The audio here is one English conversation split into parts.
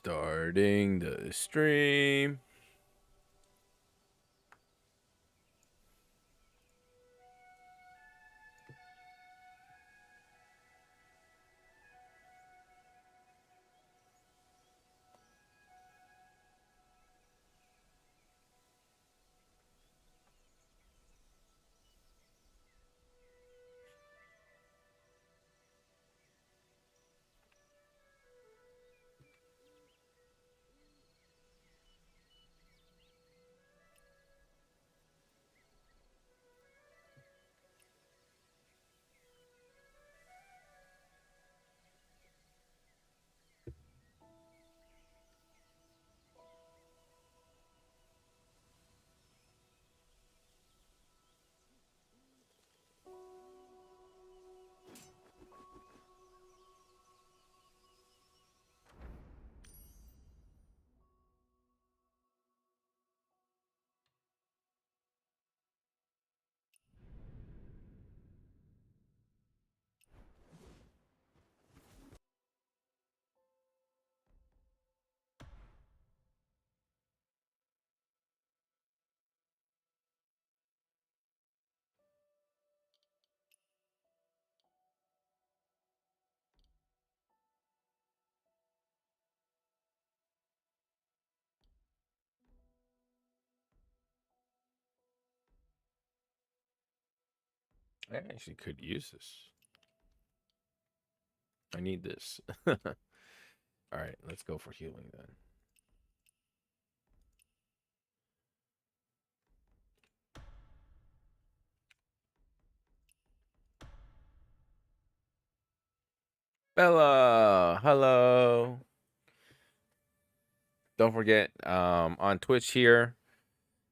Starting the stream. I actually could use this. I need this. All right, let's go for healing then. Bella, hello. Don't forget, on Twitch here,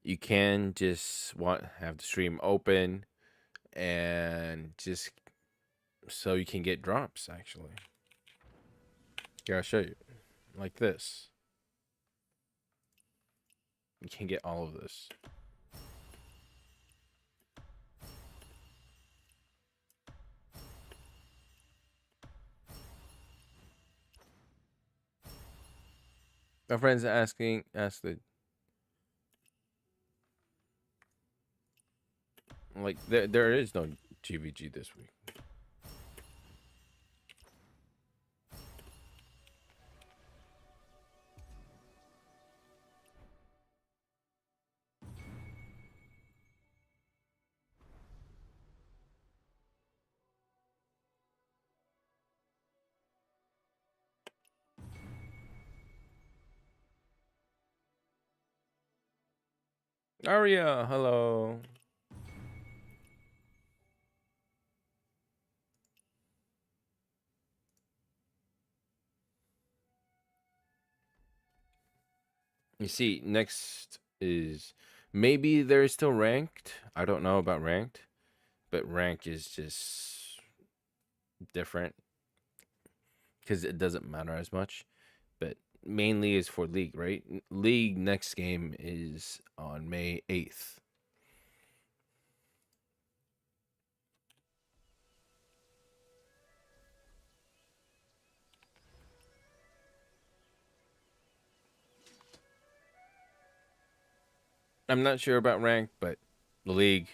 you can just have the stream open and just so you can get drops. Actually, here I'll show you, like this. You can get all of this. My friend's asked the like there is no GVG this week. Aria, hello. You see, next is maybe there's still ranked. I don't know about ranked, but rank is just different because it doesn't matter as much. But mainly is for league, right? League next game is on May 8th. I'm not sure about rank, but the league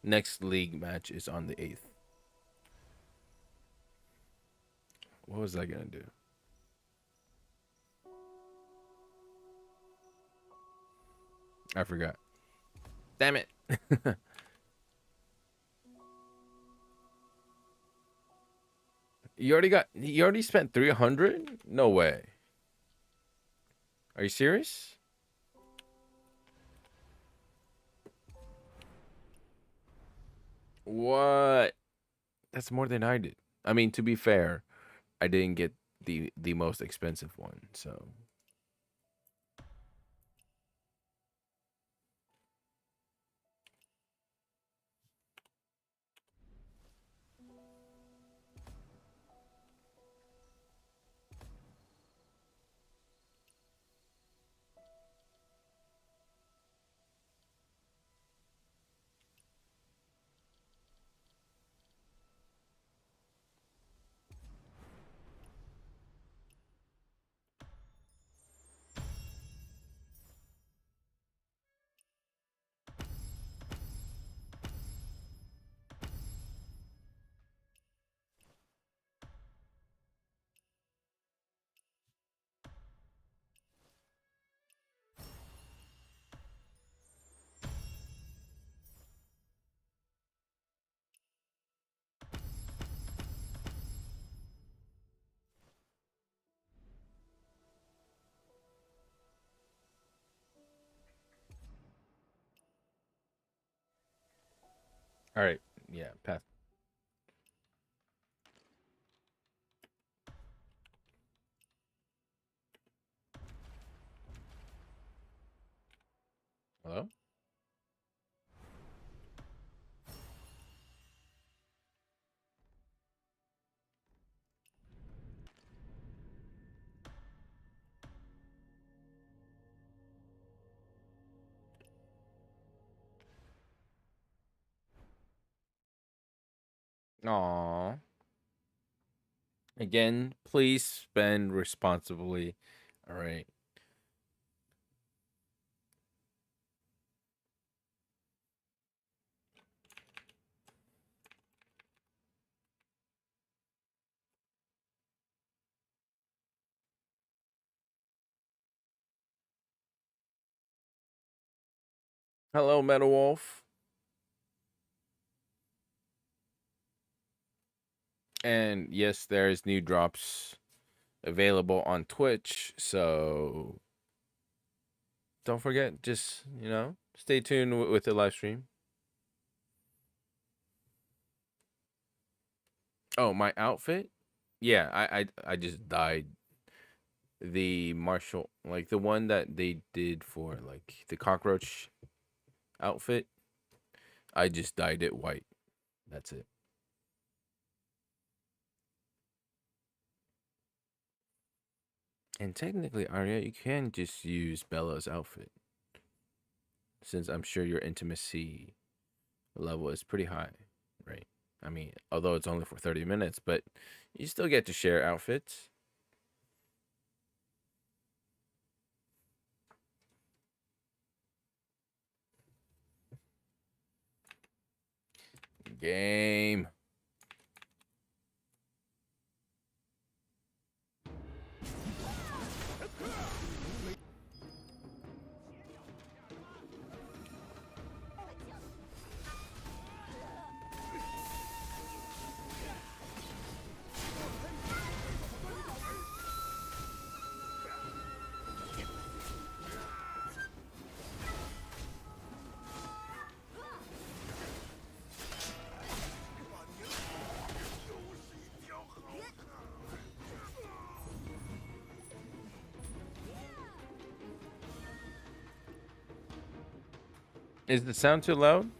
next league match is on the 8th. What was I gonna do? I forgot. Damn it. You already spent 300? No way. Are you serious? What? That's more than I did. I mean, to be fair, I didn't get the most expensive one, so All right. Yeah, path. Hello? Aw. Again, please spend responsibly. All right. Hello, Metal Wolf. And yes, there's new drops available on Twitch. So don't forget, just, stay tuned with the live stream. Oh, my outfit? Yeah, I just dyed the martial, like the one that they did for like the cockroach outfit. I just dyed it white. That's it. And technically, Arya, you can just use Bella's outfit, since I'm sure your intimacy level is pretty high, right? I mean, although it's only for 30 minutes, but you still get to share outfits. Game. Is the sound too loud?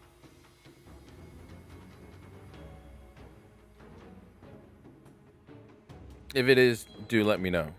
If it is, do let me know.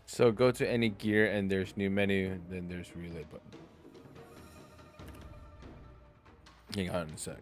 So go to any gear and there's new menu, then there's relay button. Hang on a sec.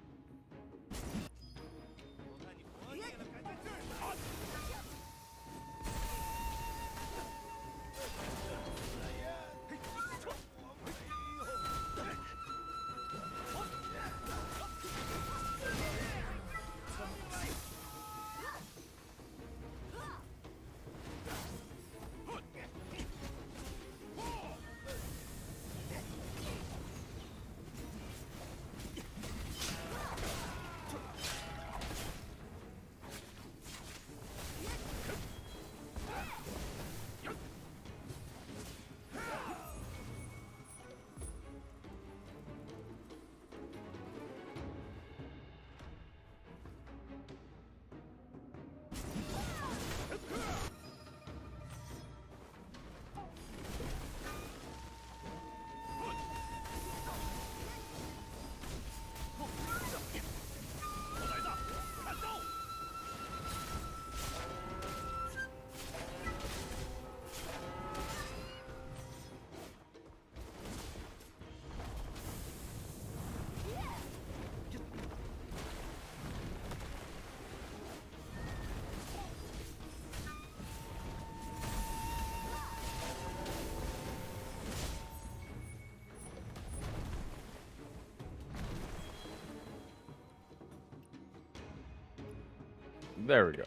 There we go.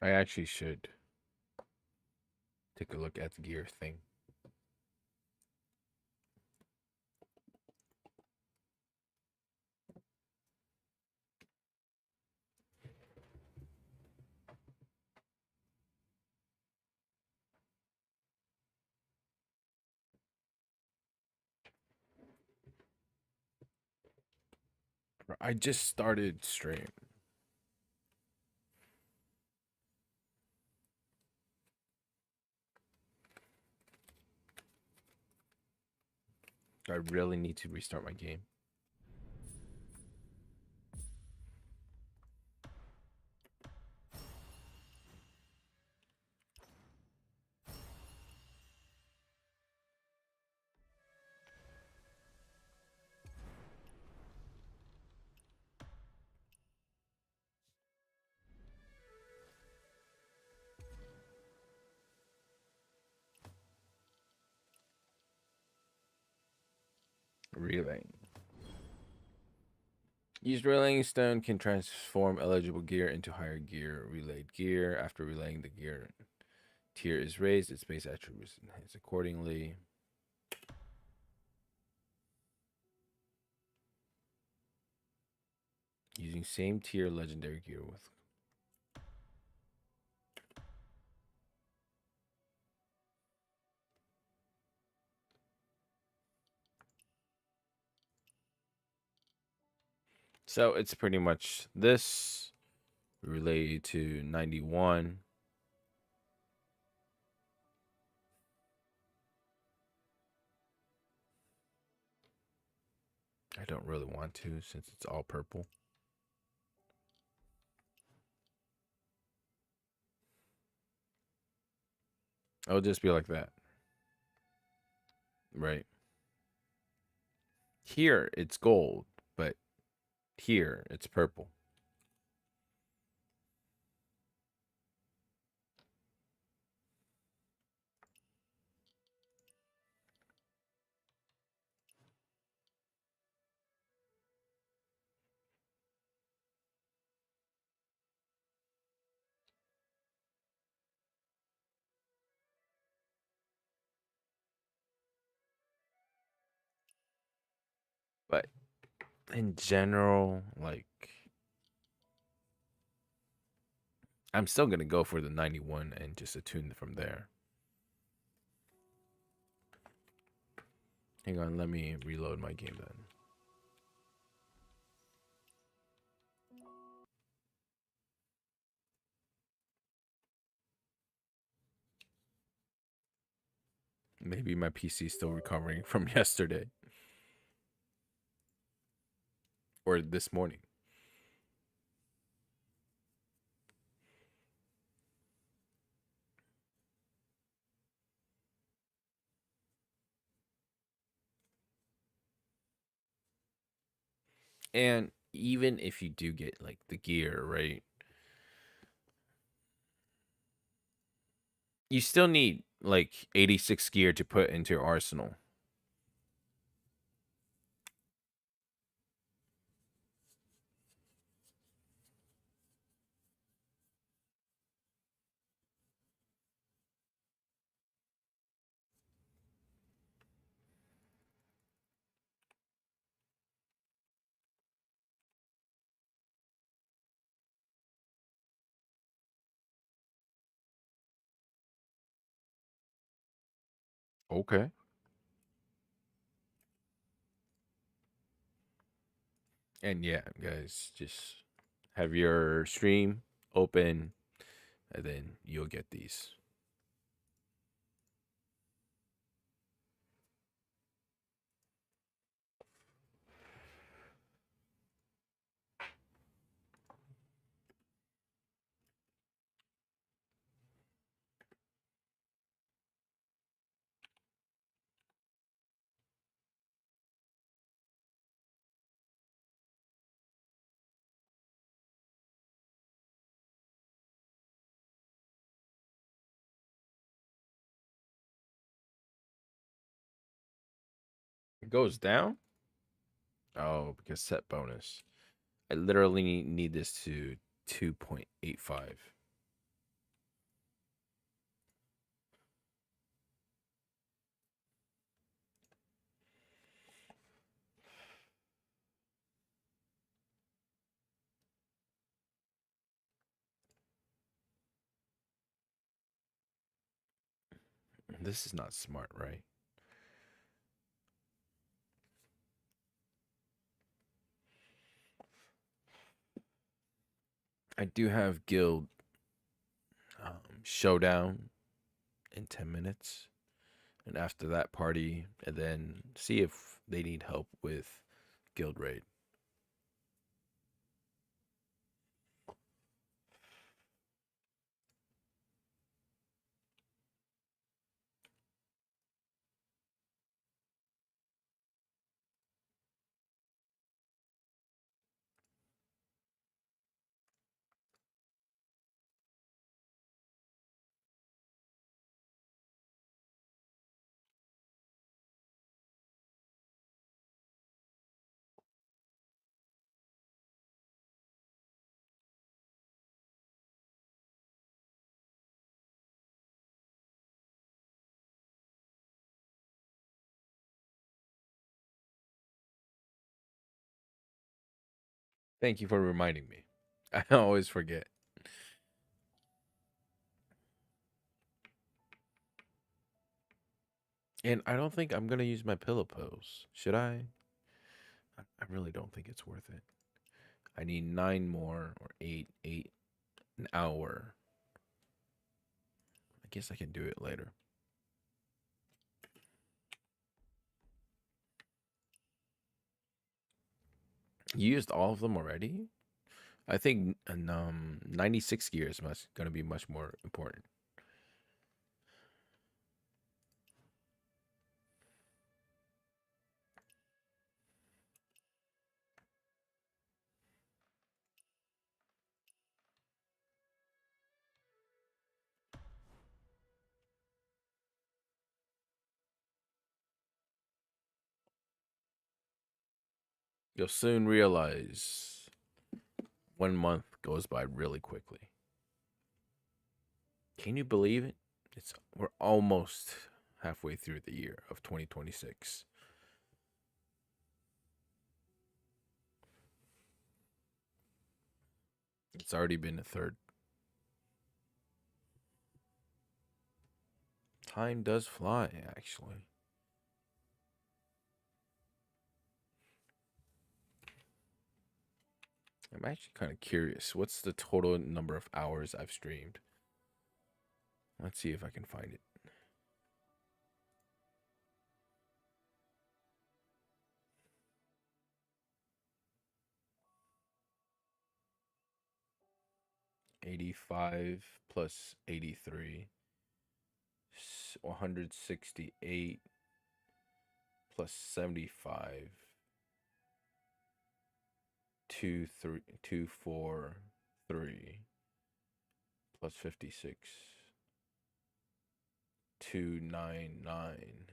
I actually should take a look at the gear thing. I just started stream. I really need to restart my game. Relaying. Used relaying stone can transform eligible gear into higher gear. Relayed gear. After relaying, the gear tier is raised. Its base attributes enhanced accordingly. Using same tier legendary gear with. So it's pretty much this related to 91. I don't really want to since it's all purple. It'll just be like that. Right. Here it's gold, but here it's purple. But in general, like I'm still gonna go for the 91 and just attune from there. Hang on, let me reload my game then. Maybe my PC is still recovering from yesterday or this morning. And even if you do get like the gear, right? You still need like 86 gear to put into your arsenal. Okay. And yeah, guys, just have your stream open and then you'll get these. goes down? Oh, because set bonus. I literally need this to 2.85. This is not smart, right? I do have guild showdown in 10 minutes. And after that party, and then see if they need help with guild raid. Thank you for reminding me. I always forget. And I don't think I'm gonna use my pillow pose. Should I? I really don't think it's worth it. I need 9 more or 8 an hour. I guess I can do it later. You used all of them already? I think 96 gear is gonna be much more important. You'll soon realize 1 month goes by really quickly. Can you believe it? We're almost halfway through the year of 2026. It's already been a third. Time does fly, actually. I'm actually kind of curious. What's the total number of hours I've streamed? Let's see if I can find it. $85 plus 83. 168 plus 75. 243 plus 56. 299.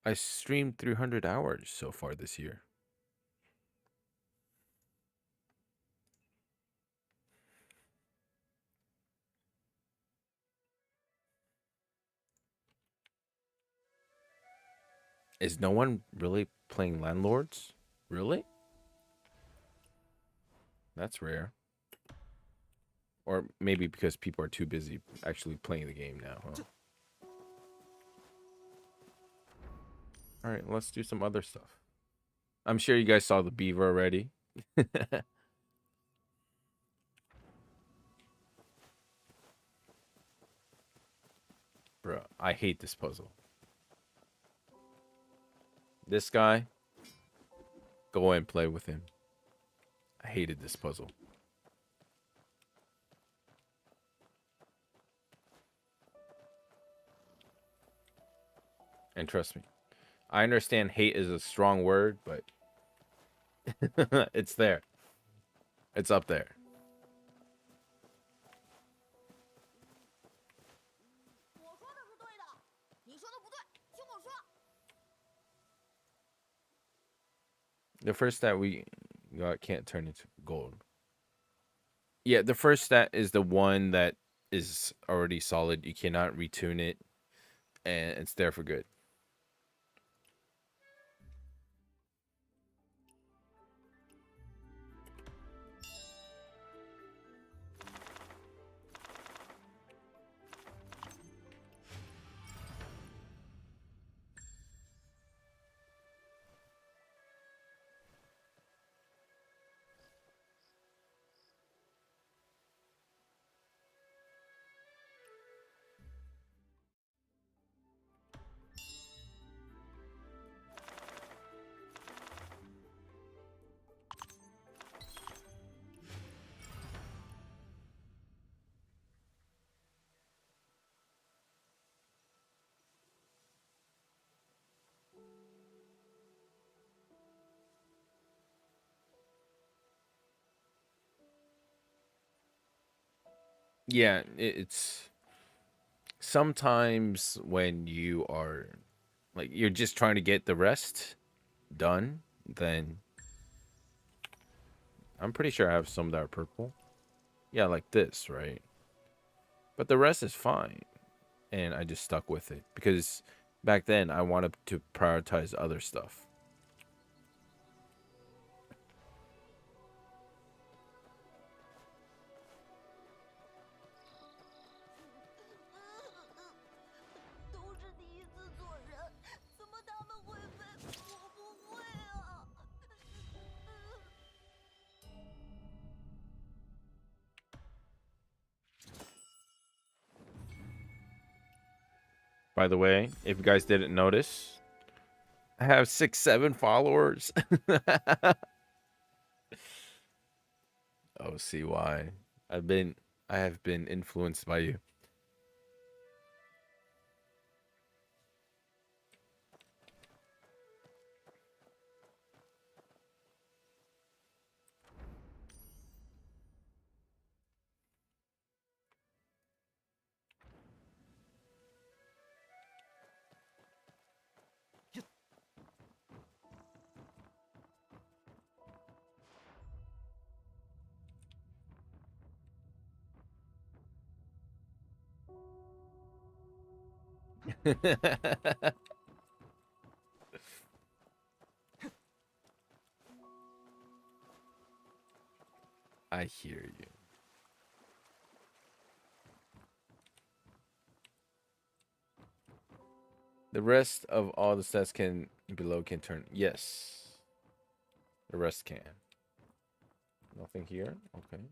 I streamed 300 hours so far this year. Is no one really playing Landlords? Really? That's rare. Or maybe because people are too busy actually playing the game now, huh? Alright, let's do some other stuff. I'm sure you guys saw the beaver already. Bro, I hate this puzzle. This guy, go and play with him. I hated this puzzle. And trust me, I understand hate is a strong word, but it's there. It's up there. The first stat we got can't turn into gold. Yeah, the first stat is the one that is already solid. You cannot retune it, and it's there for good. Yeah, it's sometimes when you are like you're just trying to get the rest done, then I'm pretty sure I have some that are purple. Yeah, like this, right? But the rest is fine. And I just stuck with it because back then I wanted to prioritize other stuff. By the way, if you guys didn't notice, I have 6, 7 followers. Oh, see why? I've been I have been influenced by you. I hear you. The rest of all the stats can below can turn. Yes. The rest can. Nothing here? Okay.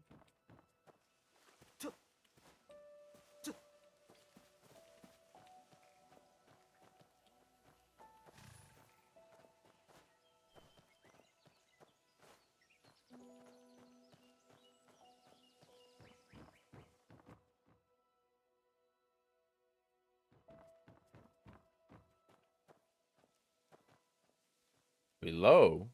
Below?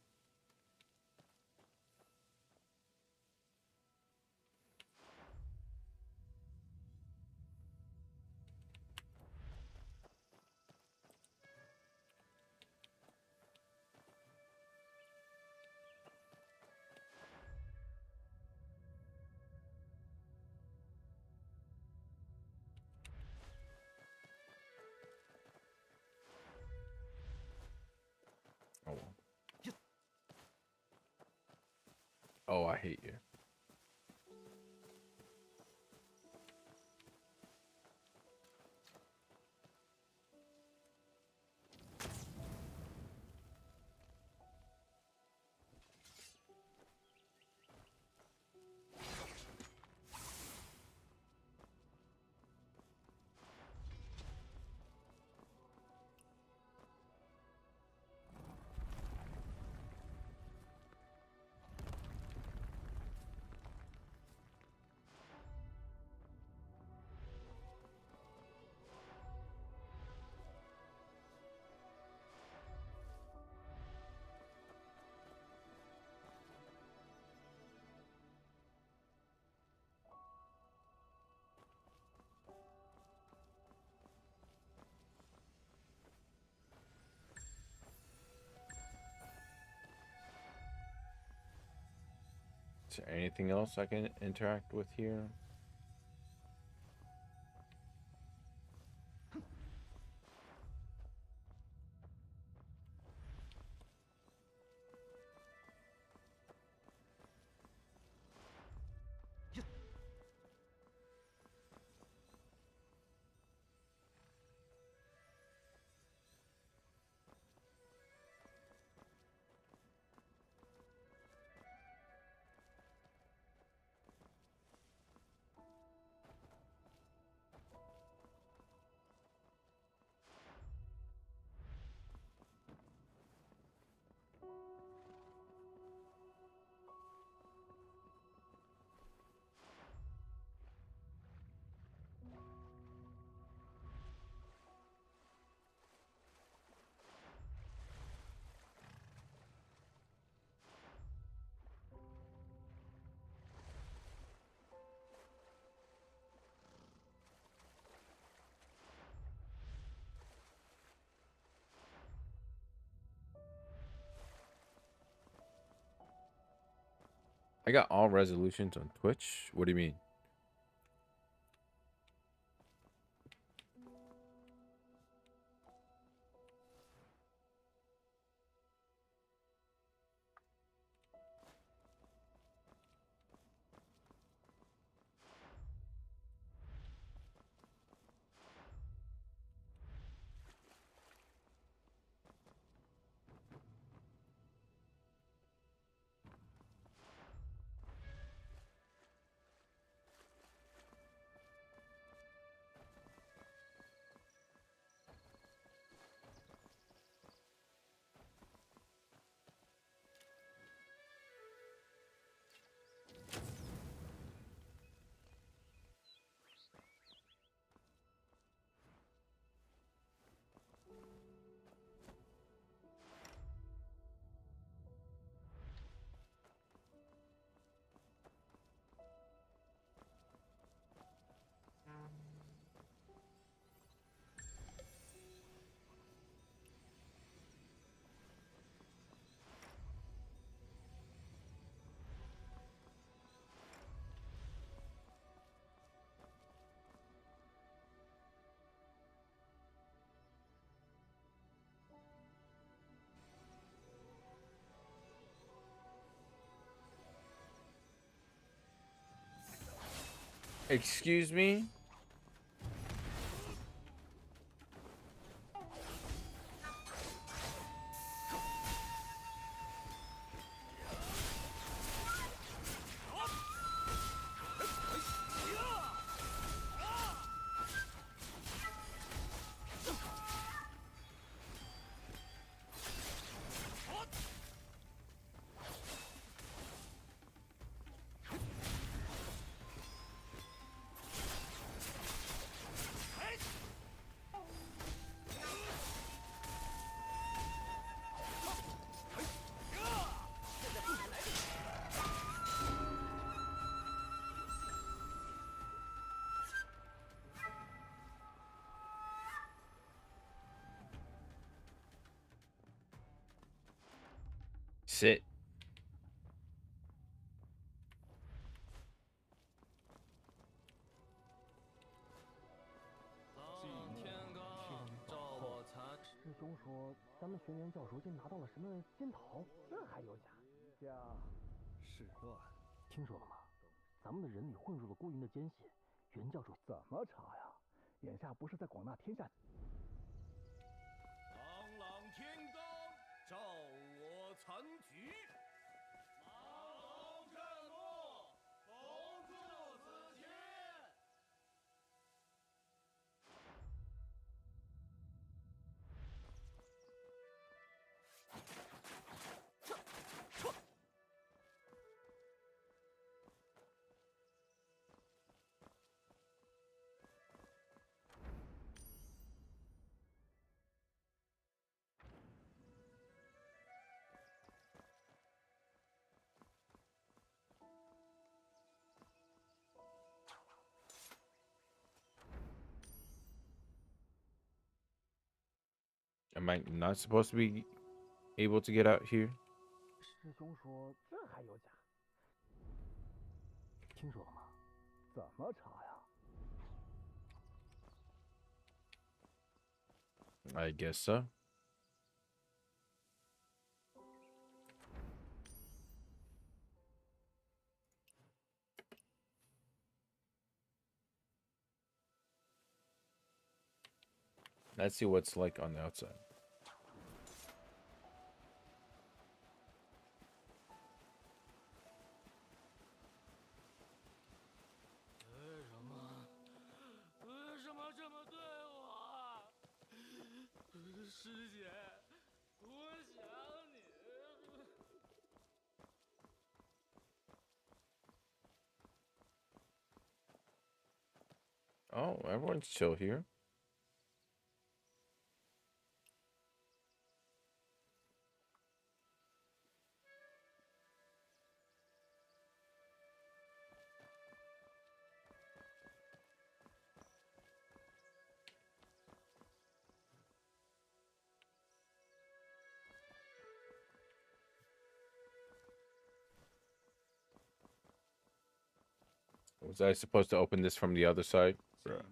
Oh. Oh, I hate you. Is there anything else I can interact with here? I got all resolutions on Twitch. What do you mean? Excuse me? Sit. Am I not supposed to be able to get out here? 清楚了吗？怎么查呀？ I guess so. Let's see what's like on the outside. Oh, everyone's chill here. Was I supposed to open this from the other side? Bruh.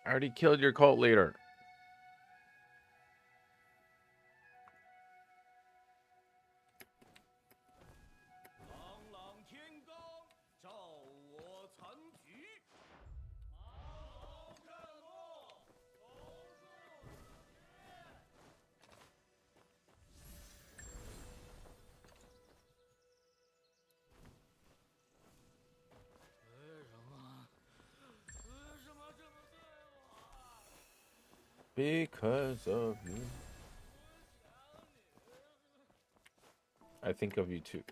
I already killed your cult leader. Because of you. I think of you too.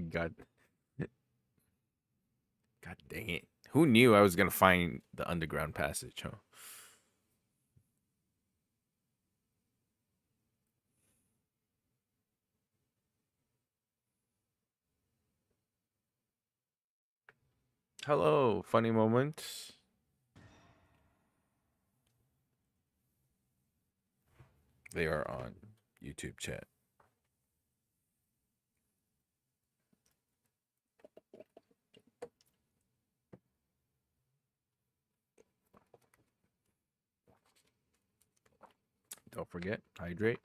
God. God dang it. Who knew I was going to find the underground passage, huh? Hello, funny moments. They are on YouTube chat. Don't forget, hydrate.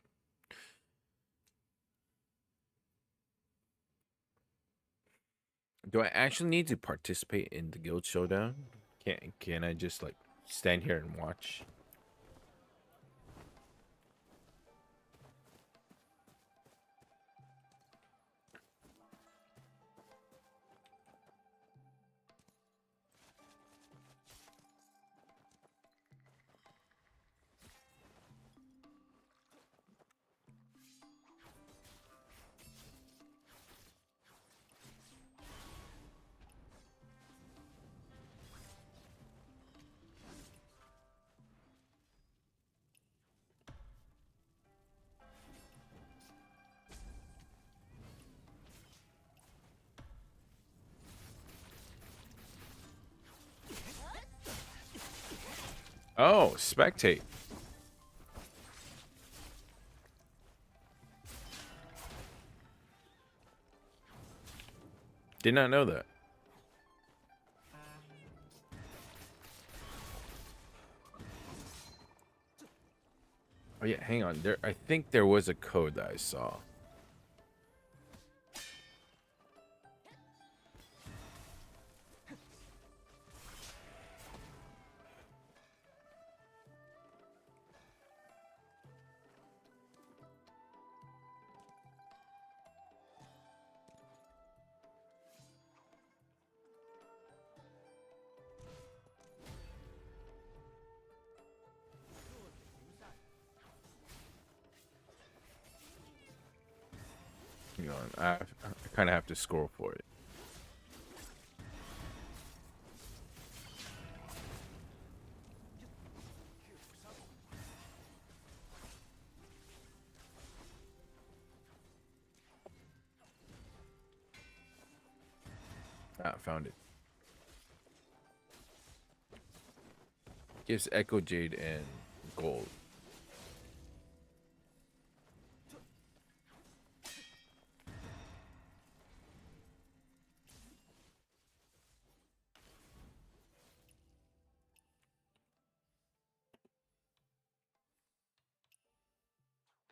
Do I actually need to participate in the guild showdown? Can I just like stand here and watch? Oh, spectate. Did not know that. Oh yeah, hang on. There, I think there was a code that I saw. Hang on, I kind of have to scroll for it. Ah, found it. Gives Echo Jade and gold.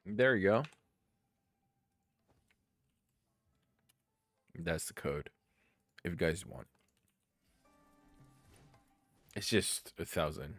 There you go. That's the code. If you guys want. It's just 1,000.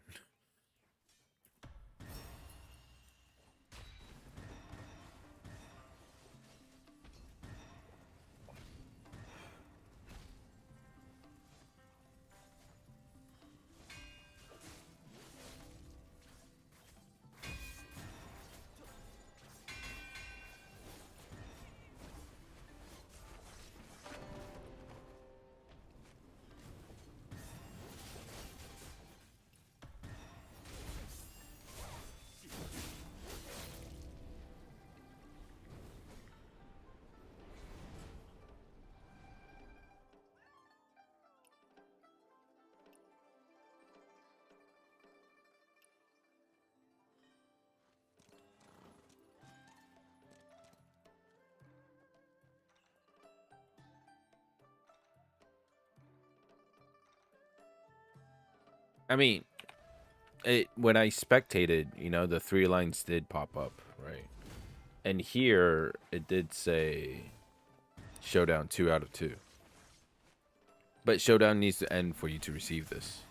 I mean, it when I spectated, you know, the 3 lines did pop up, right? And here it did say Showdown 2 out of 2. But Showdown needs to end for you to receive this.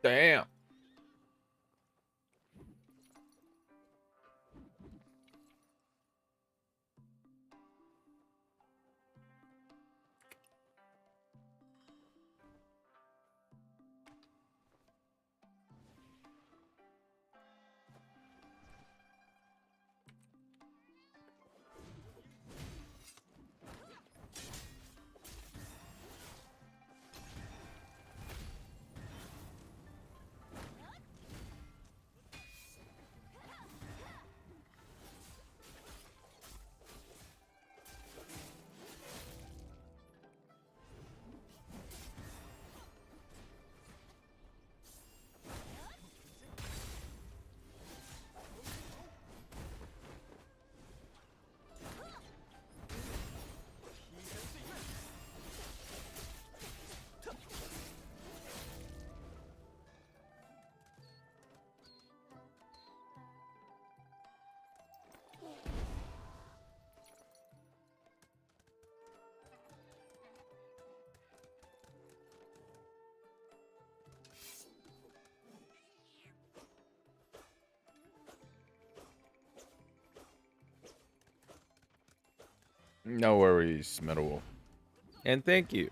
Damn. No worries, Metal Wolf. And thank you.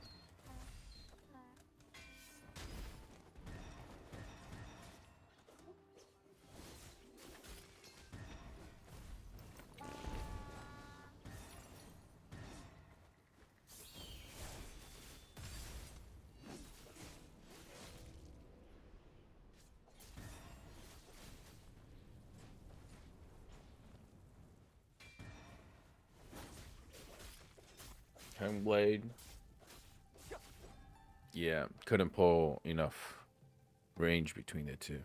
Blade. Yeah, couldn't pull enough range between the two.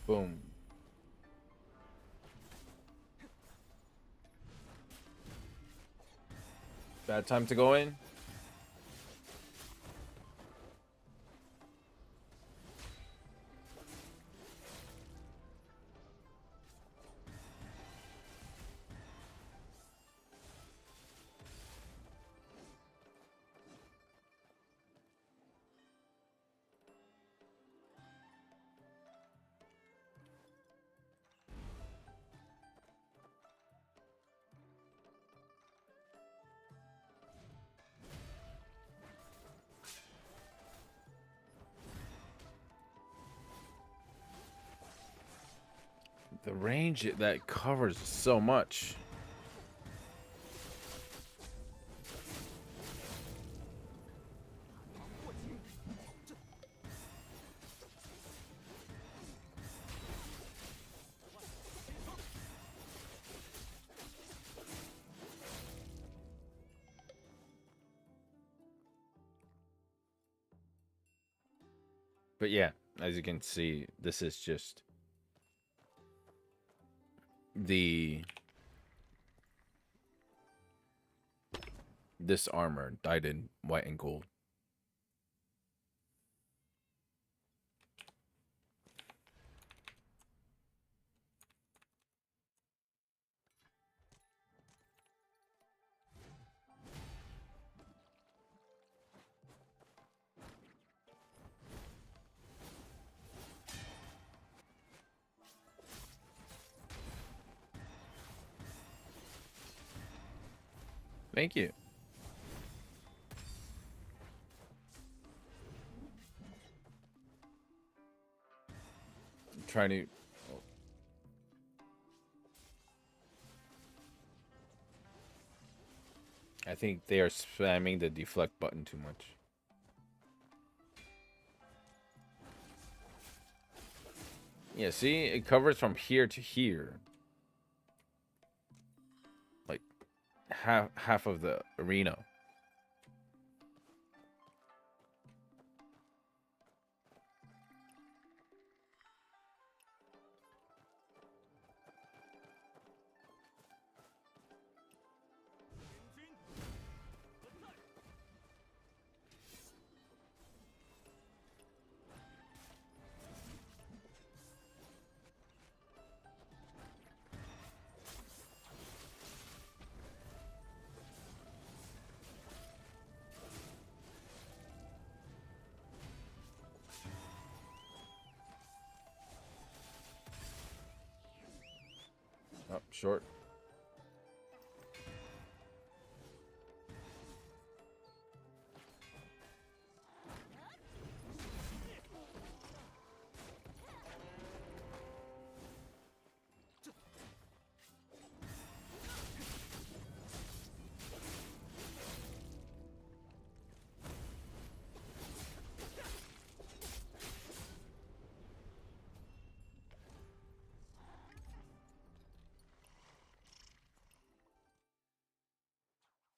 Boom. Bad time to go in. The range that covers so much. But yeah, as you can see, this is just this armor dyed in white and gold. Thank you. I'm trying to. I think they are spamming the deflect button too much. Yeah, see, it covers from here to here. Like half of the arena. Up short.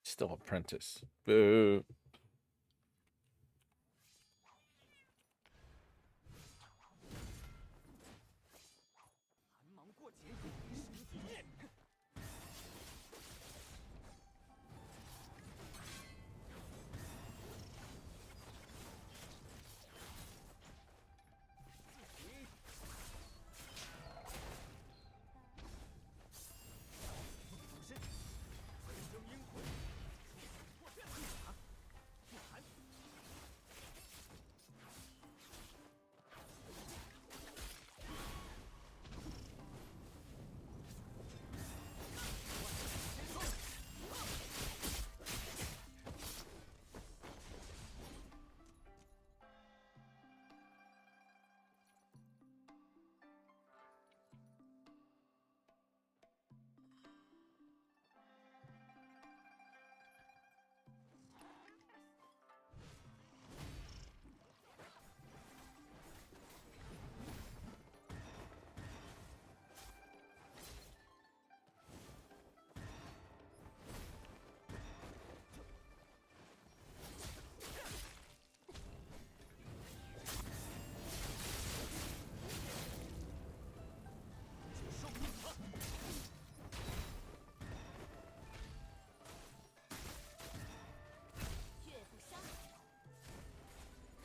Still apprentice. Boo.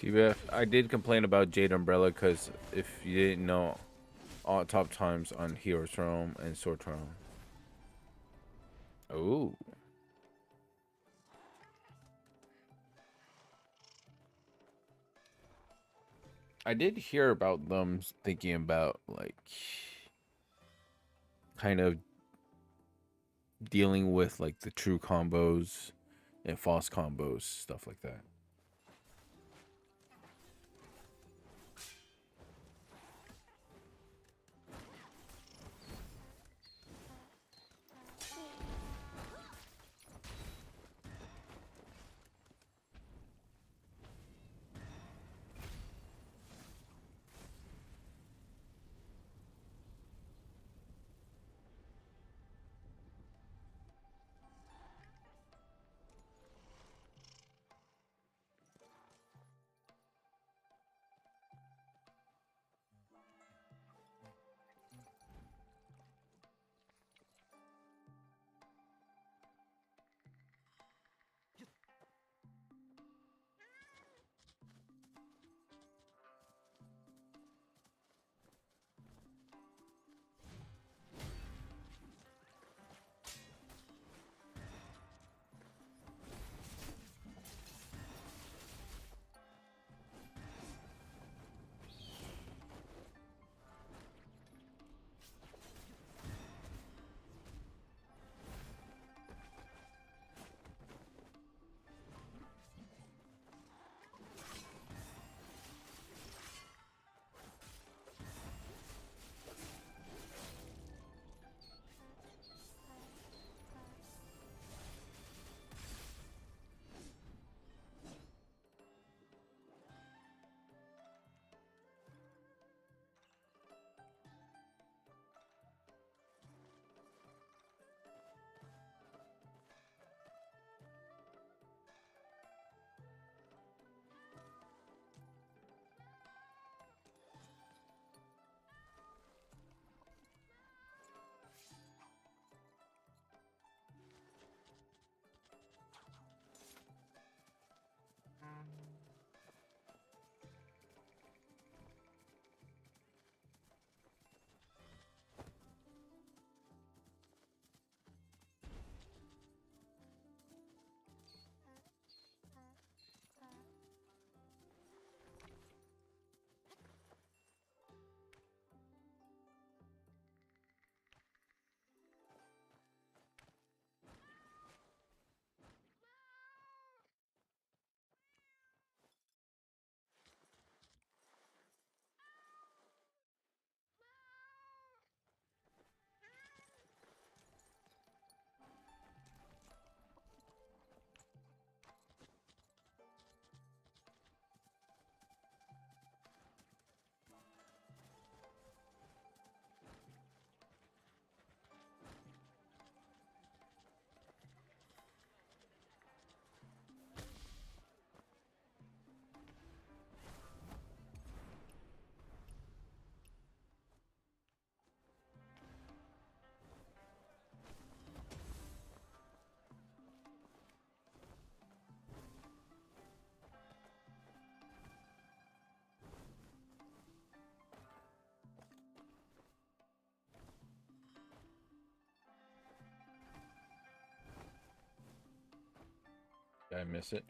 TBF, I did complain about Jade Umbrella because if you didn't know, all top times on Hero's Realm and Sword Realm. Oh. I did hear about them thinking about like kind of dealing with like the true combos and false combos, stuff like that. Did I miss it?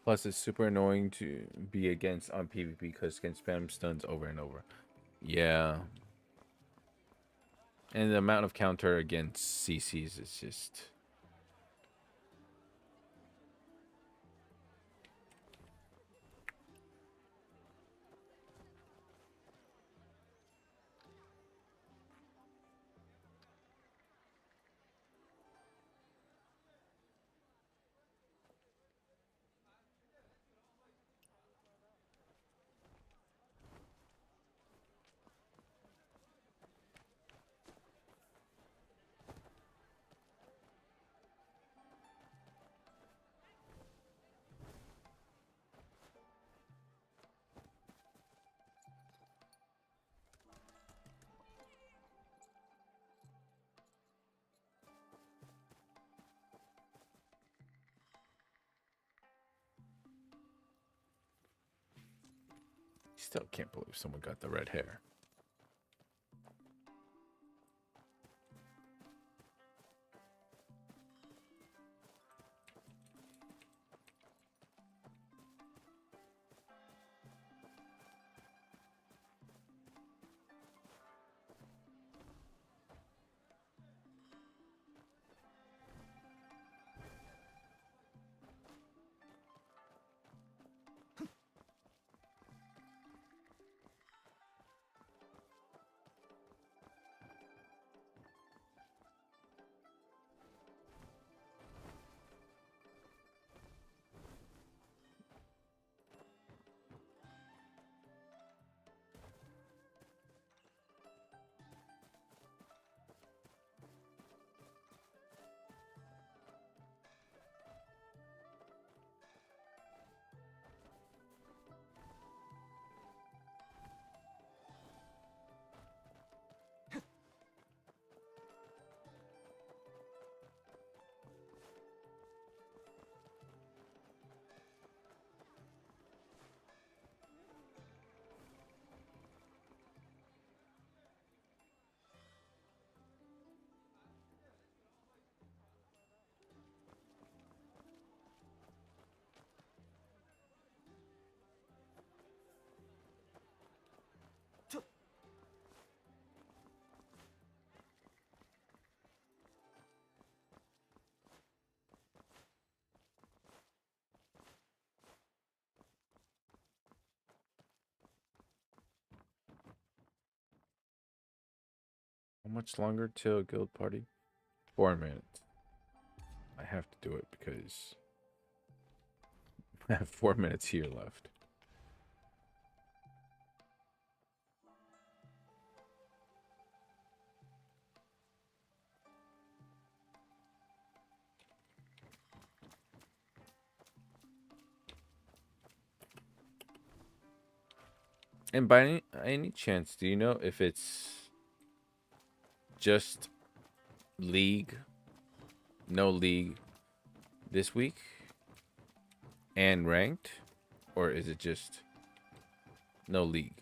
Plus, it's super annoying to be against on PvP because it can spam stuns over and over. Yeah. And the amount of counter against CCs is just... Still can't believe someone got the red hair. How much longer till guild party? 4 minutes. I have to do it because I have 4 minutes here left. And by any chance, do you know if it's just league, no league this week and ranked, or is it just no league?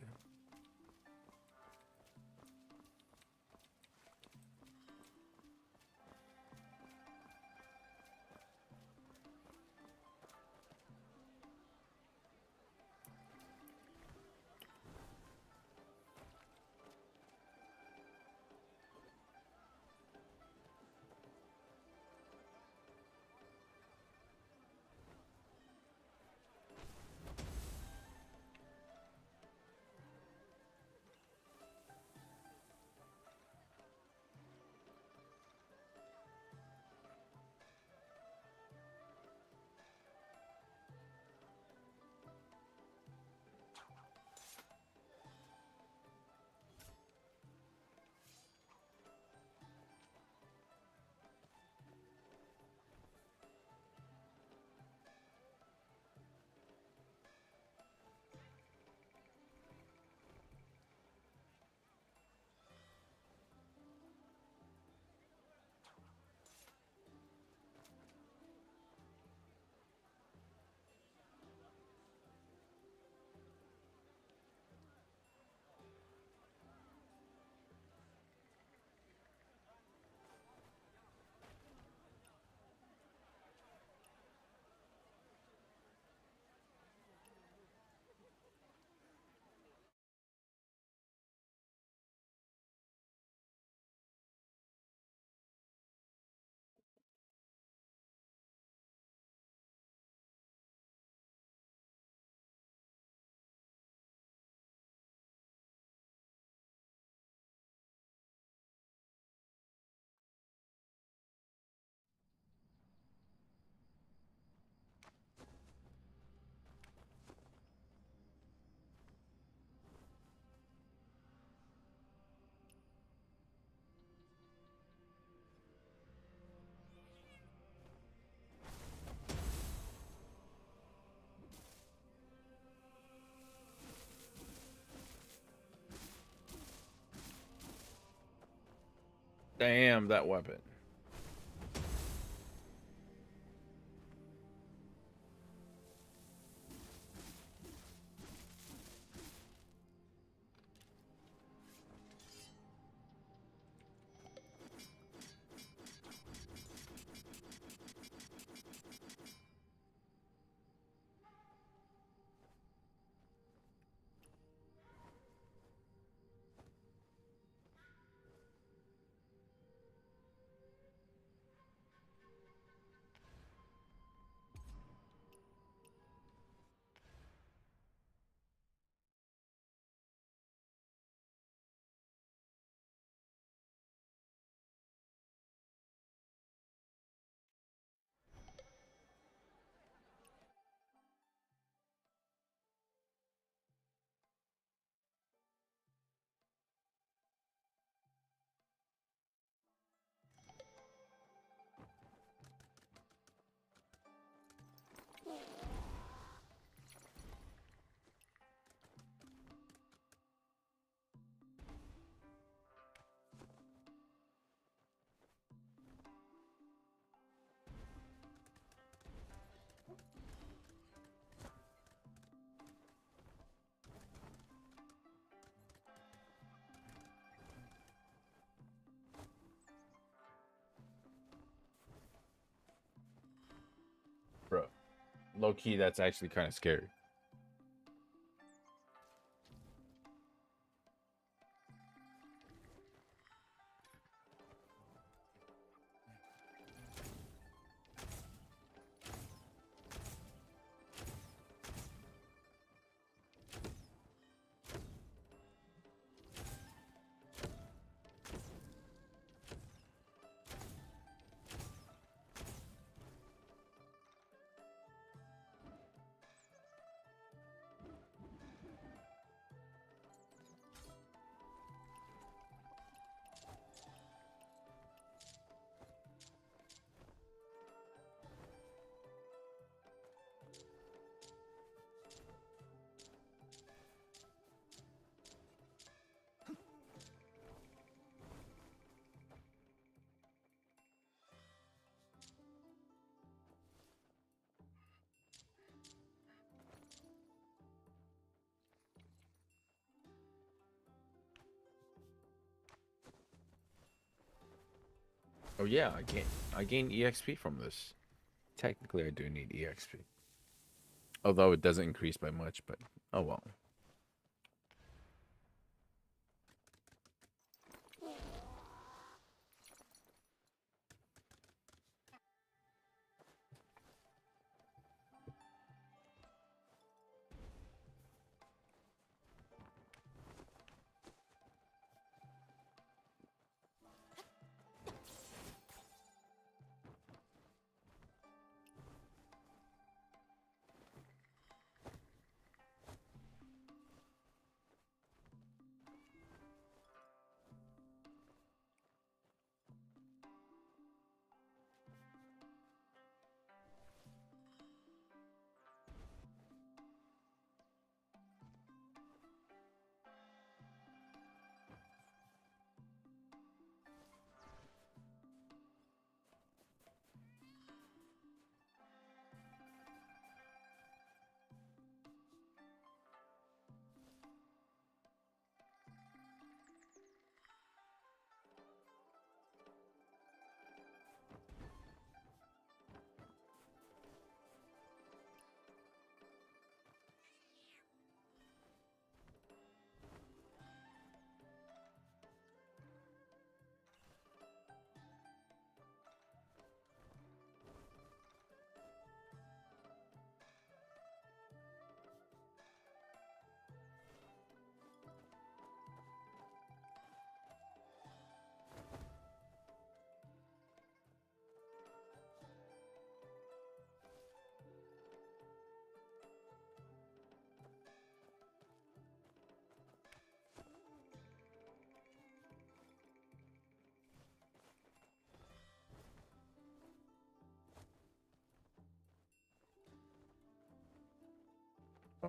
Damn, that weapon. Low key, that's actually kind of scary. Oh yeah, I gain EXP from this. Technically, I do need EXP. Although it doesn't increase by much, but oh well.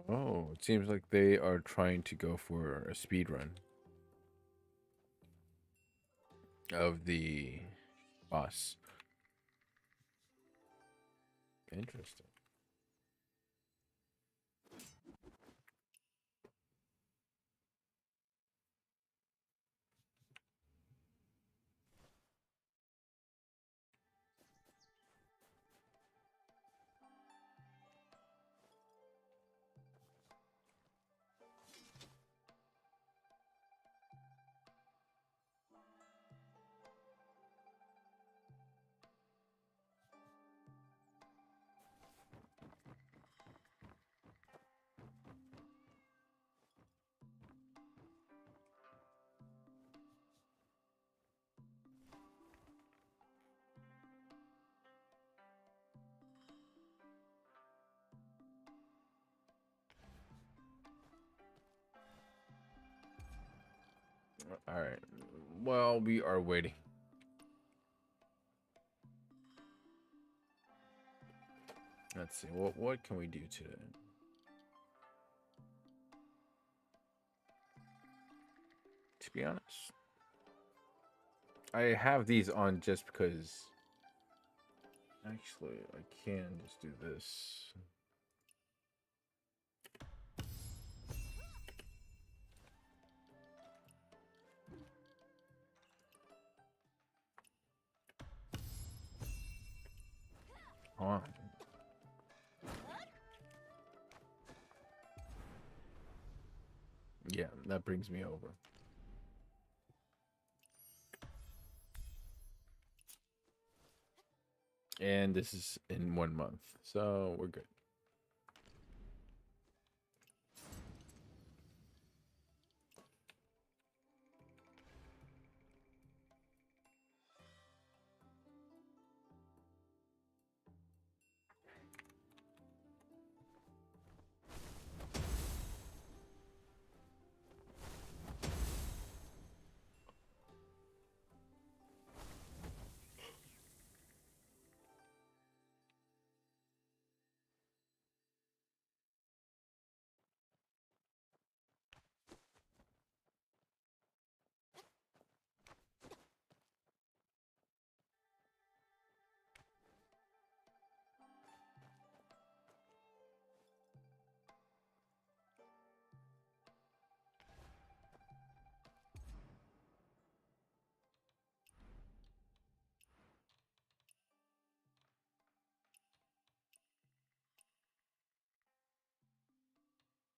Oh, it seems like they are trying to go for a speed run of the boss. Interesting. All right. Well, we are waiting. Let's see. What can we do today? To be honest, I have these on just because. Actually, I can just do this. Hold on. Yeah, that brings me over. And this is in 1 month, so we're good.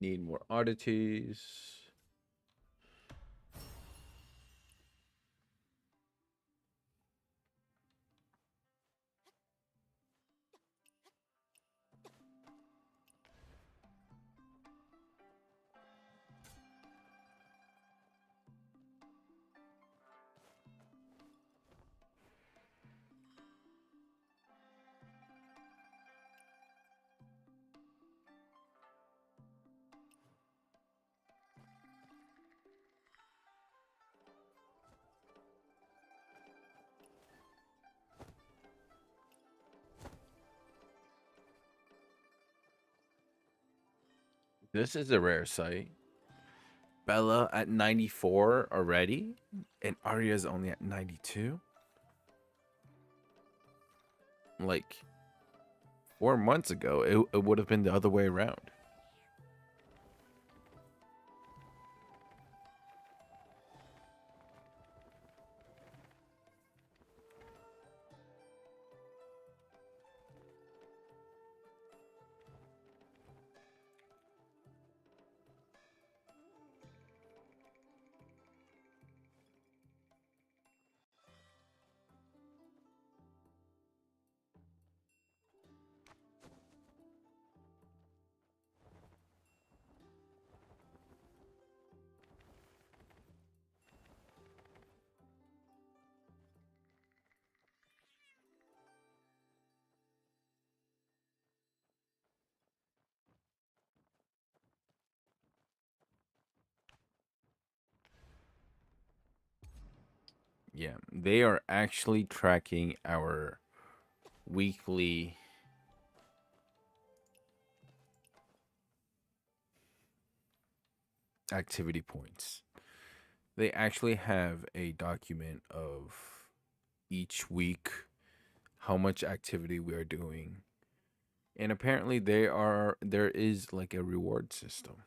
Need more oddities. This is a rare sight. Bella at 94 already, and Arya's only at 92. Like 4 months ago, it would have been the other way around. Yeah, they are actually tracking our weekly activity points. They actually have a document of each week how much activity we are doing. And apparently there is like a reward system.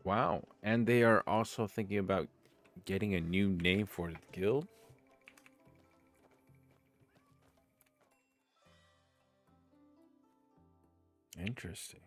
Wow. And they are also thinking about getting a new name for the guild. Interesting.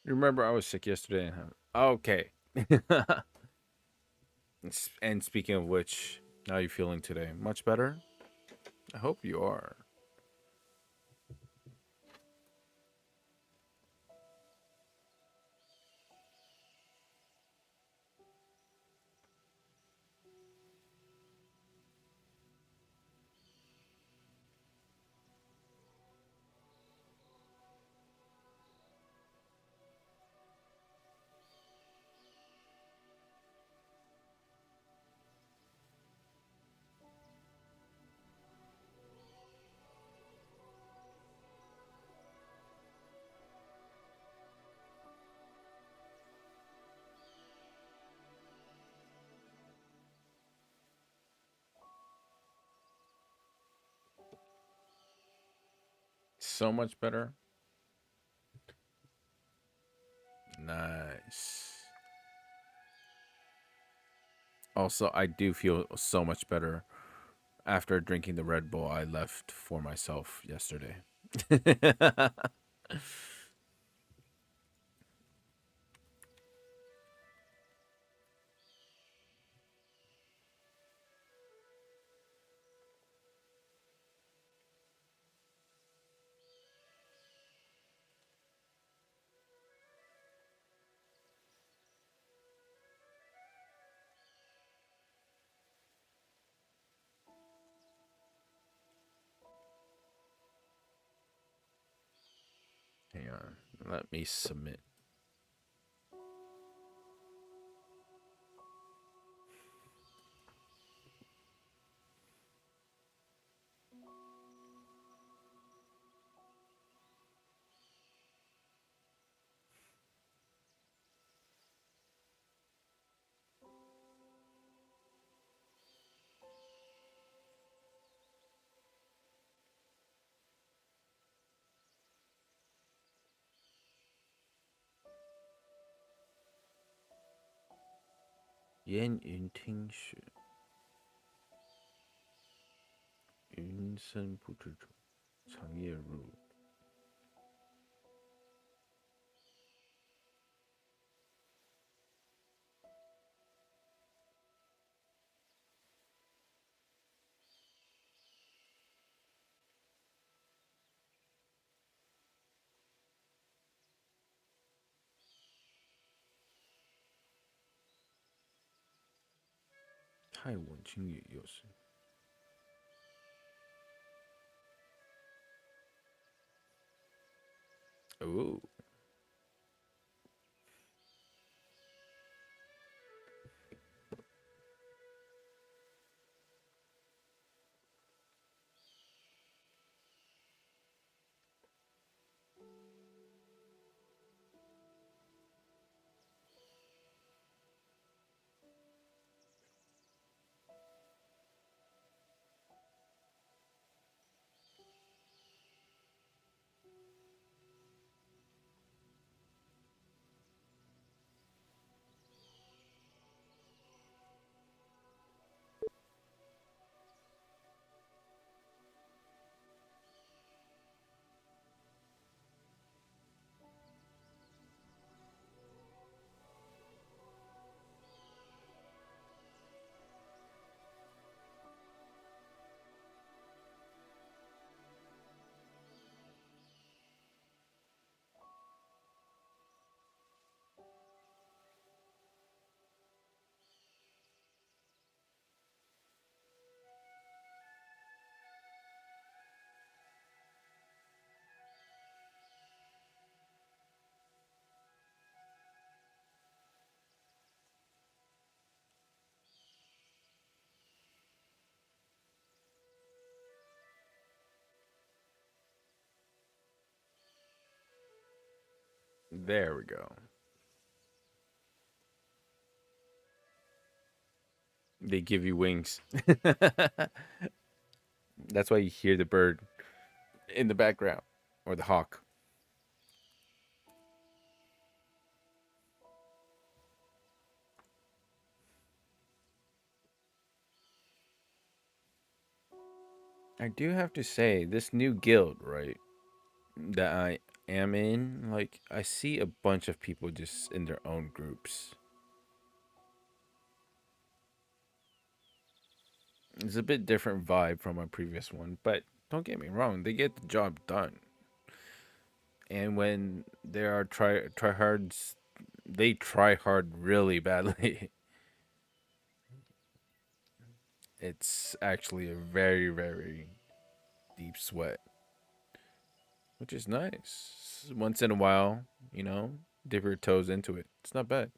Remember, I was sick yesterday. Okay. And speaking of which, how are you feeling today? Much better? I hope you are. So much better. Nice. Also, I do feel so much better after drinking the Red Bull I left for myself yesterday. Hang on. Let me submit. Yan Yun Ting Shu. 云深不知处，长夜入。太稳清语又是。Oh. There we go. They give you wings. That's why you hear the bird in the background or the hawk. I do have to say, this new guild, right? That am in, like, I see a bunch of people just in their own groups. It's a bit different vibe from my previous one, but don't get me wrong, they get the job done. And when there are tryhards, they try hard really badly. It's actually a very, very deep sweat, which is nice. Once in a while, you know, dip your toes into it. It's not bad.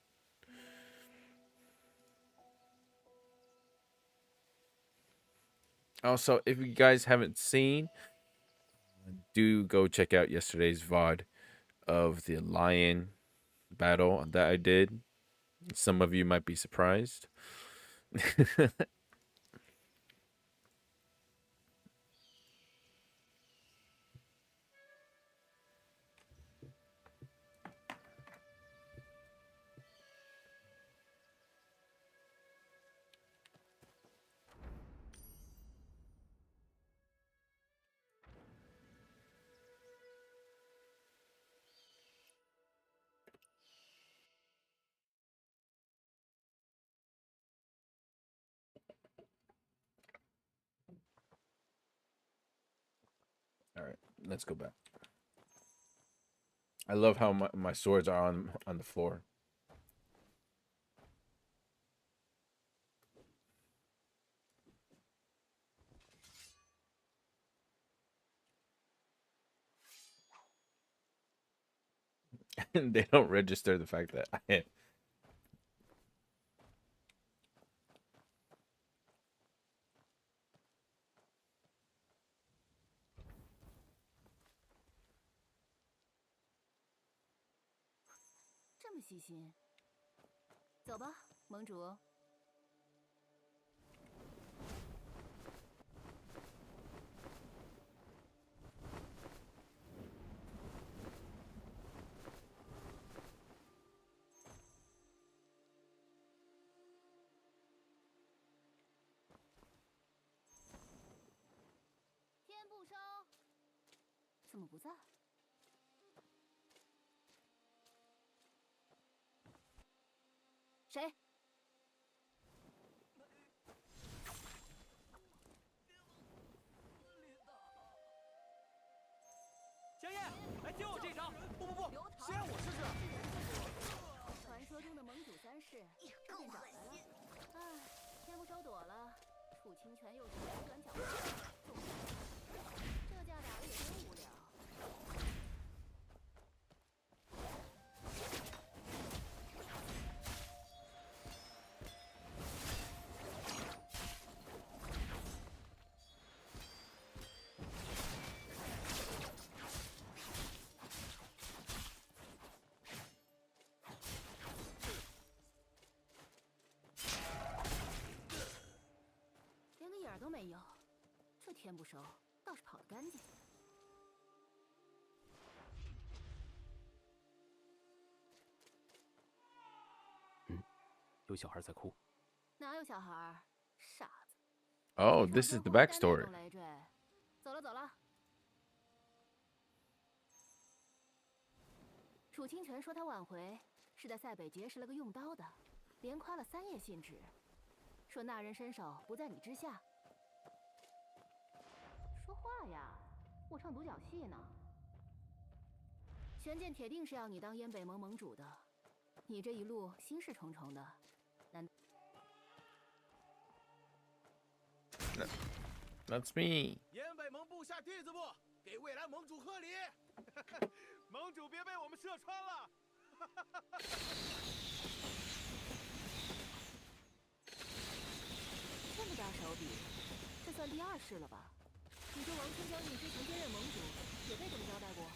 Also, if you guys haven't seen, do go check out yesterday's VOD of the lion battle that I did. Some of you might be surprised. All right, let's go back. I love how my swords are on the floor. And they don't register the fact that I 这么细心。走吧，盟主。天不收，怎么不在？谁？江夜，来接我这一招！不，先让我试试。传说中的盟主三世这便找来了。唉，天不收躲了，楚清泉又是扭转角度，这架打得也真无聊。点都没有，这天不熟倒是跑得干净。有小孩在哭。哪有小孩？傻子。Oh, this is the backstory. 走了走了。楚清泉说他挽回是在塞北结识了个用刀的，连夸了3页信纸，说那人身手不在你之下。 说话呀！我唱独角戏呢。玄剑铁定是要你当燕北盟盟主的，你这一路心事重重的，难？ That's me. 燕北盟部下弟子部给未来盟主贺礼，盟主别被我们射穿了。这么大手笔，这算第2世了吧？ 你说王春将军之前兼任盟主，也被这么交代过。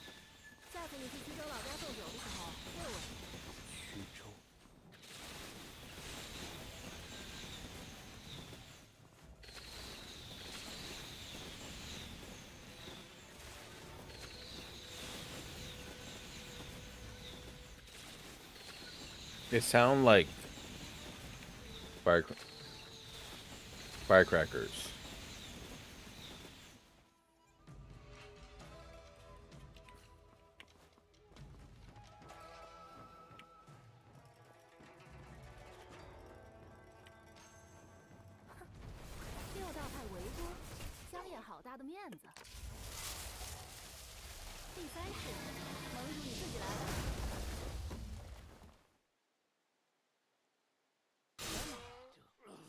下次你去徐州老家送酒的时候，问问。徐州。They sound like firecrackers. 家的面子。第3式，盟主你自己来吧。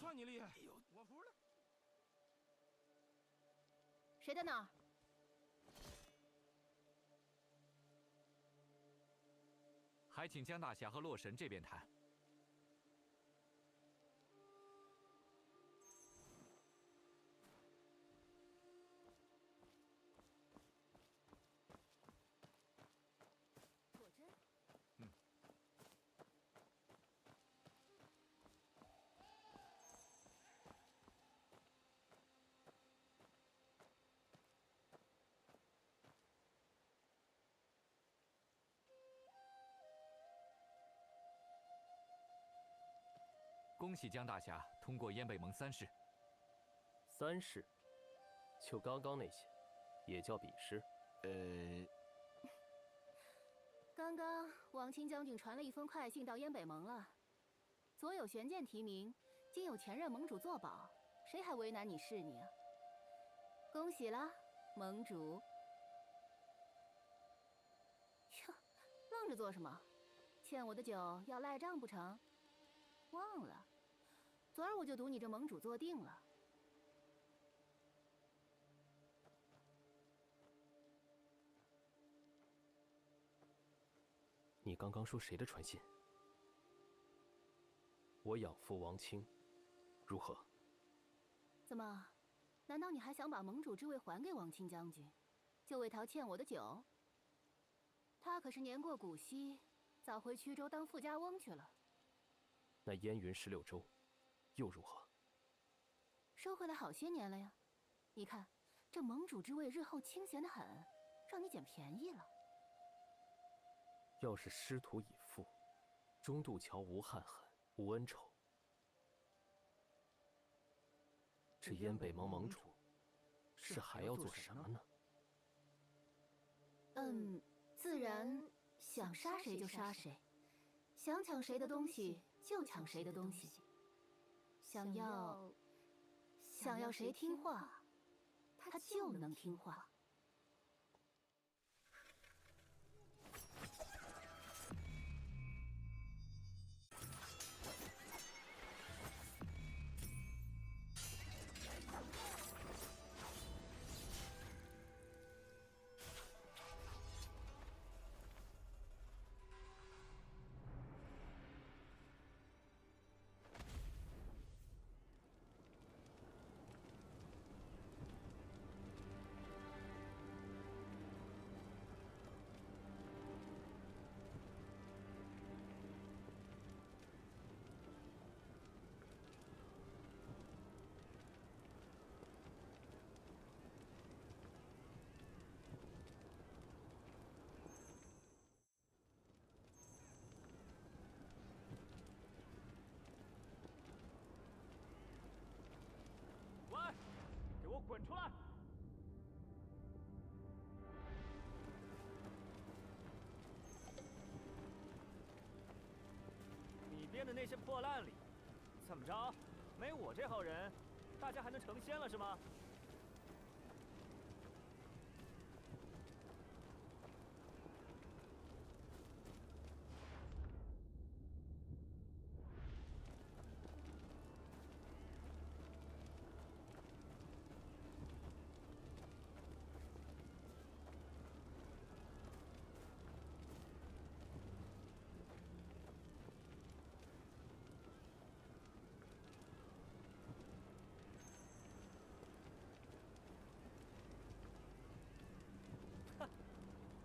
算你厉害，我服了。谁在那儿？还请江大侠和洛神这边谈。果真？恭喜江大侠通过燕北盟3试。3试，就刚刚那些，也叫比试？刚刚王清将军传了一封快信到燕北盟了，左有玄剑提名，今有前任盟主作保，谁还为难你是你啊？恭喜啦，盟主！哟，愣着做什么？欠我的酒要赖账不成？忘了，昨儿我就赌你这盟主坐定了。你刚刚说谁的传信？我养父王清，如何？怎么？难道你还想把盟主之位还给王清将军，就为讨欠我的酒？他可是年过古稀，早回曲州当富家翁去了。那燕云16州，又如何？收回来好些年了呀。你看，这盟主之位日后清闲得很，让你捡便宜了。要是师徒已复，中渡桥无憾恨，无恩仇。这燕北盟盟主，是还要做什么呢？自然想杀谁就杀谁，想抢谁的东西就抢谁的东西。想要谁听话，他就能听话。喂，给我滚出来！你编的那些破烂里，怎么着？没我这号人，大家还能成仙了是吗？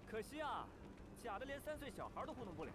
可惜啊，假的连3岁小孩都糊弄不了。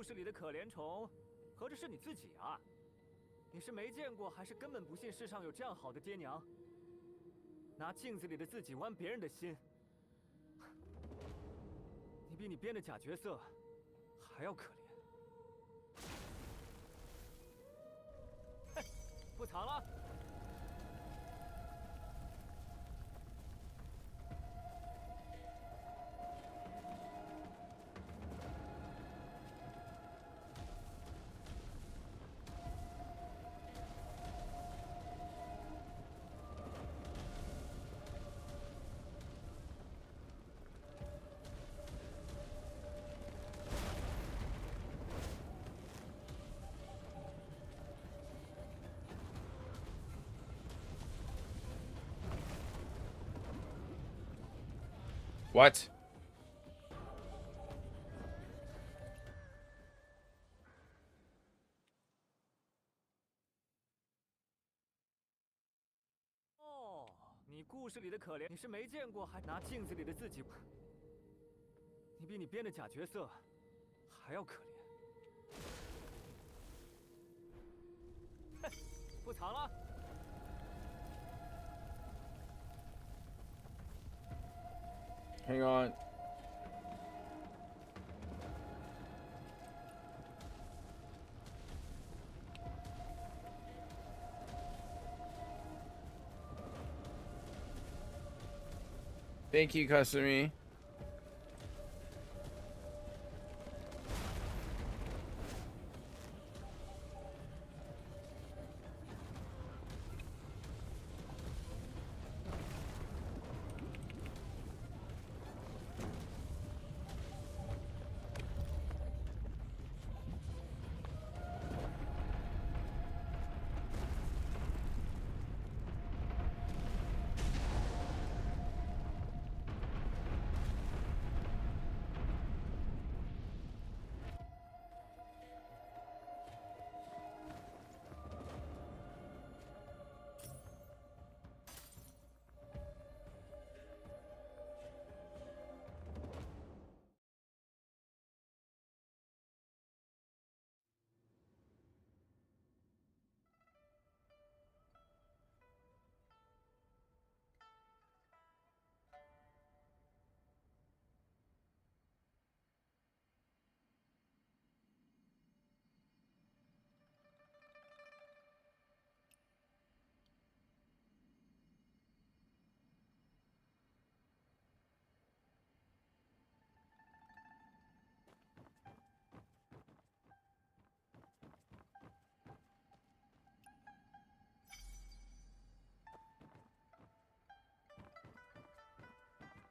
事里的可怜虫，合着是你自己啊？你是没见过，还是根本不信世上有这样好的爹娘？拿镜子里的自己剜别人的心，你比你编的假角色还要可怜。哼，不藏了。 What? Oh, 你故事里的可怜，你是没见过，还拿镜子里的自己，你比你编的假角色还要可怜。哼，不藏了。 Hang on. Thank you, Kasumi.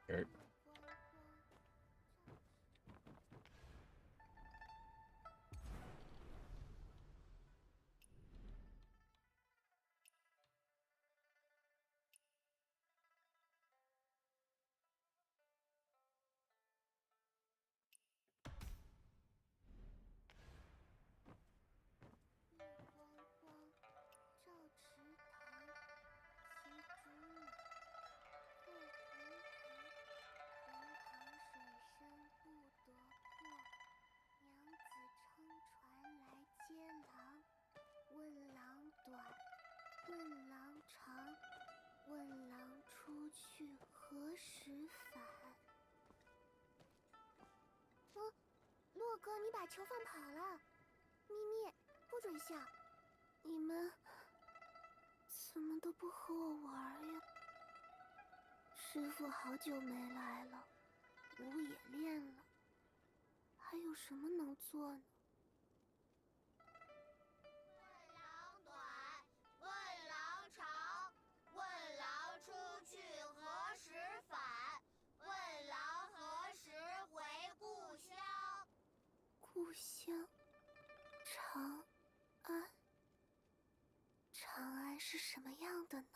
Okay.何时返？洛哥，你把球放跑了！咪咪，不准笑！你们怎么都不和我玩呀？师傅好久没来了，舞也练了，还有什么能做呢？ 故乡，长安。长安是什么样的呢？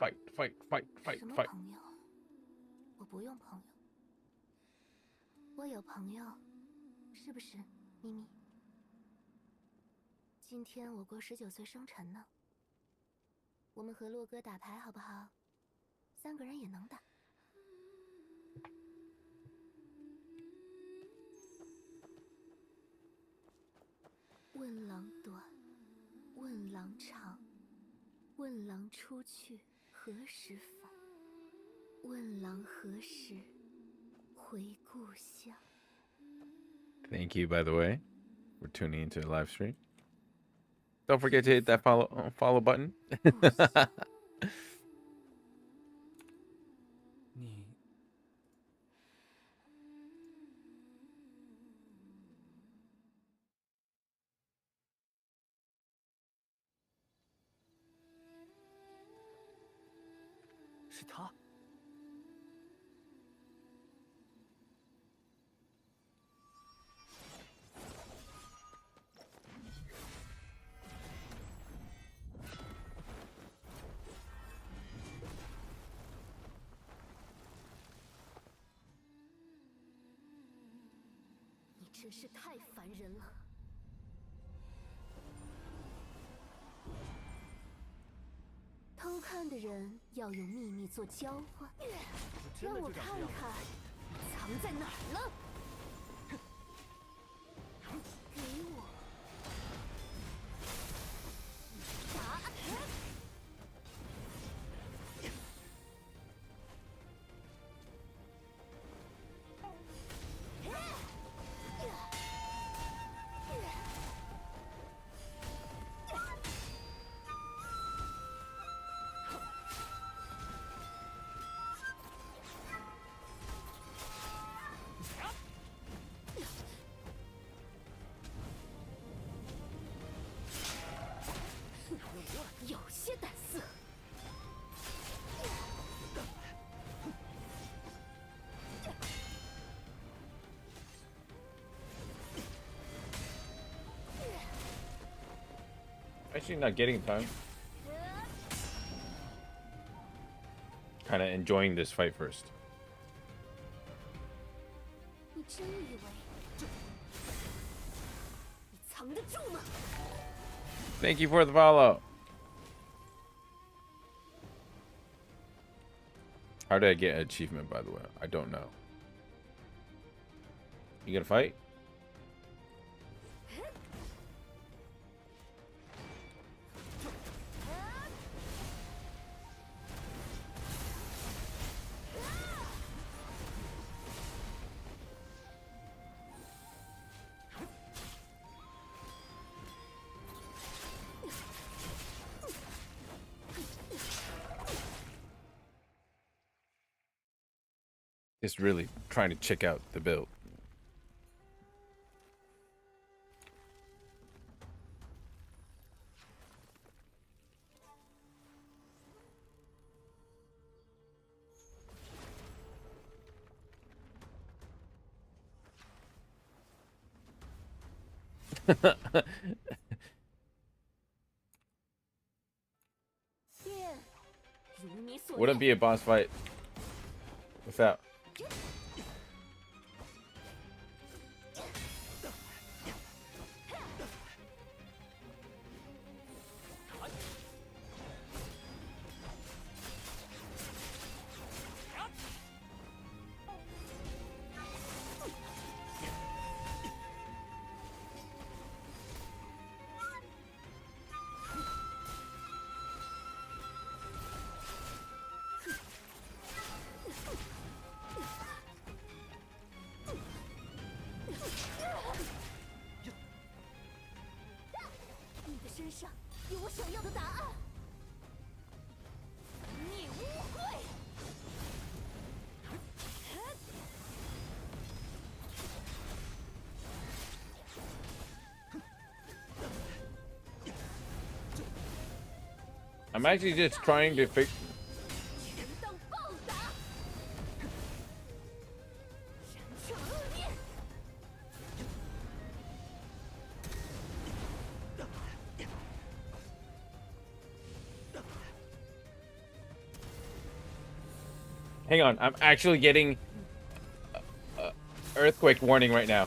fight, fight, fight, fight, 什么 fight. 朋友？我不用朋友，我有朋友，是不是，咪咪？今天我过19岁生辰呢，我们和洛哥打牌好不好？3个人也能打。问郎短，问郎长，问郎出去何时返？问郎何时回故乡？ Thank you, by the way, for tuning into the live stream. Don't forget to hit that follow button. 你是他。你真是太烦人了！偷看的人要用秘密做交换，让我看看藏在哪儿了。给我答案！有些胆色。Actually, not getting time. Kind of enjoying this fight first. 你真以为你藏得住吗？ Thank you for the follow. How did I get an achievement, by the way? I don't know. You gonna fight? Just really trying to check out the build. Wouldn't be a boss fight without. I'm actually just trying to fix. Hang on, I'm actually getting earthquake warning right now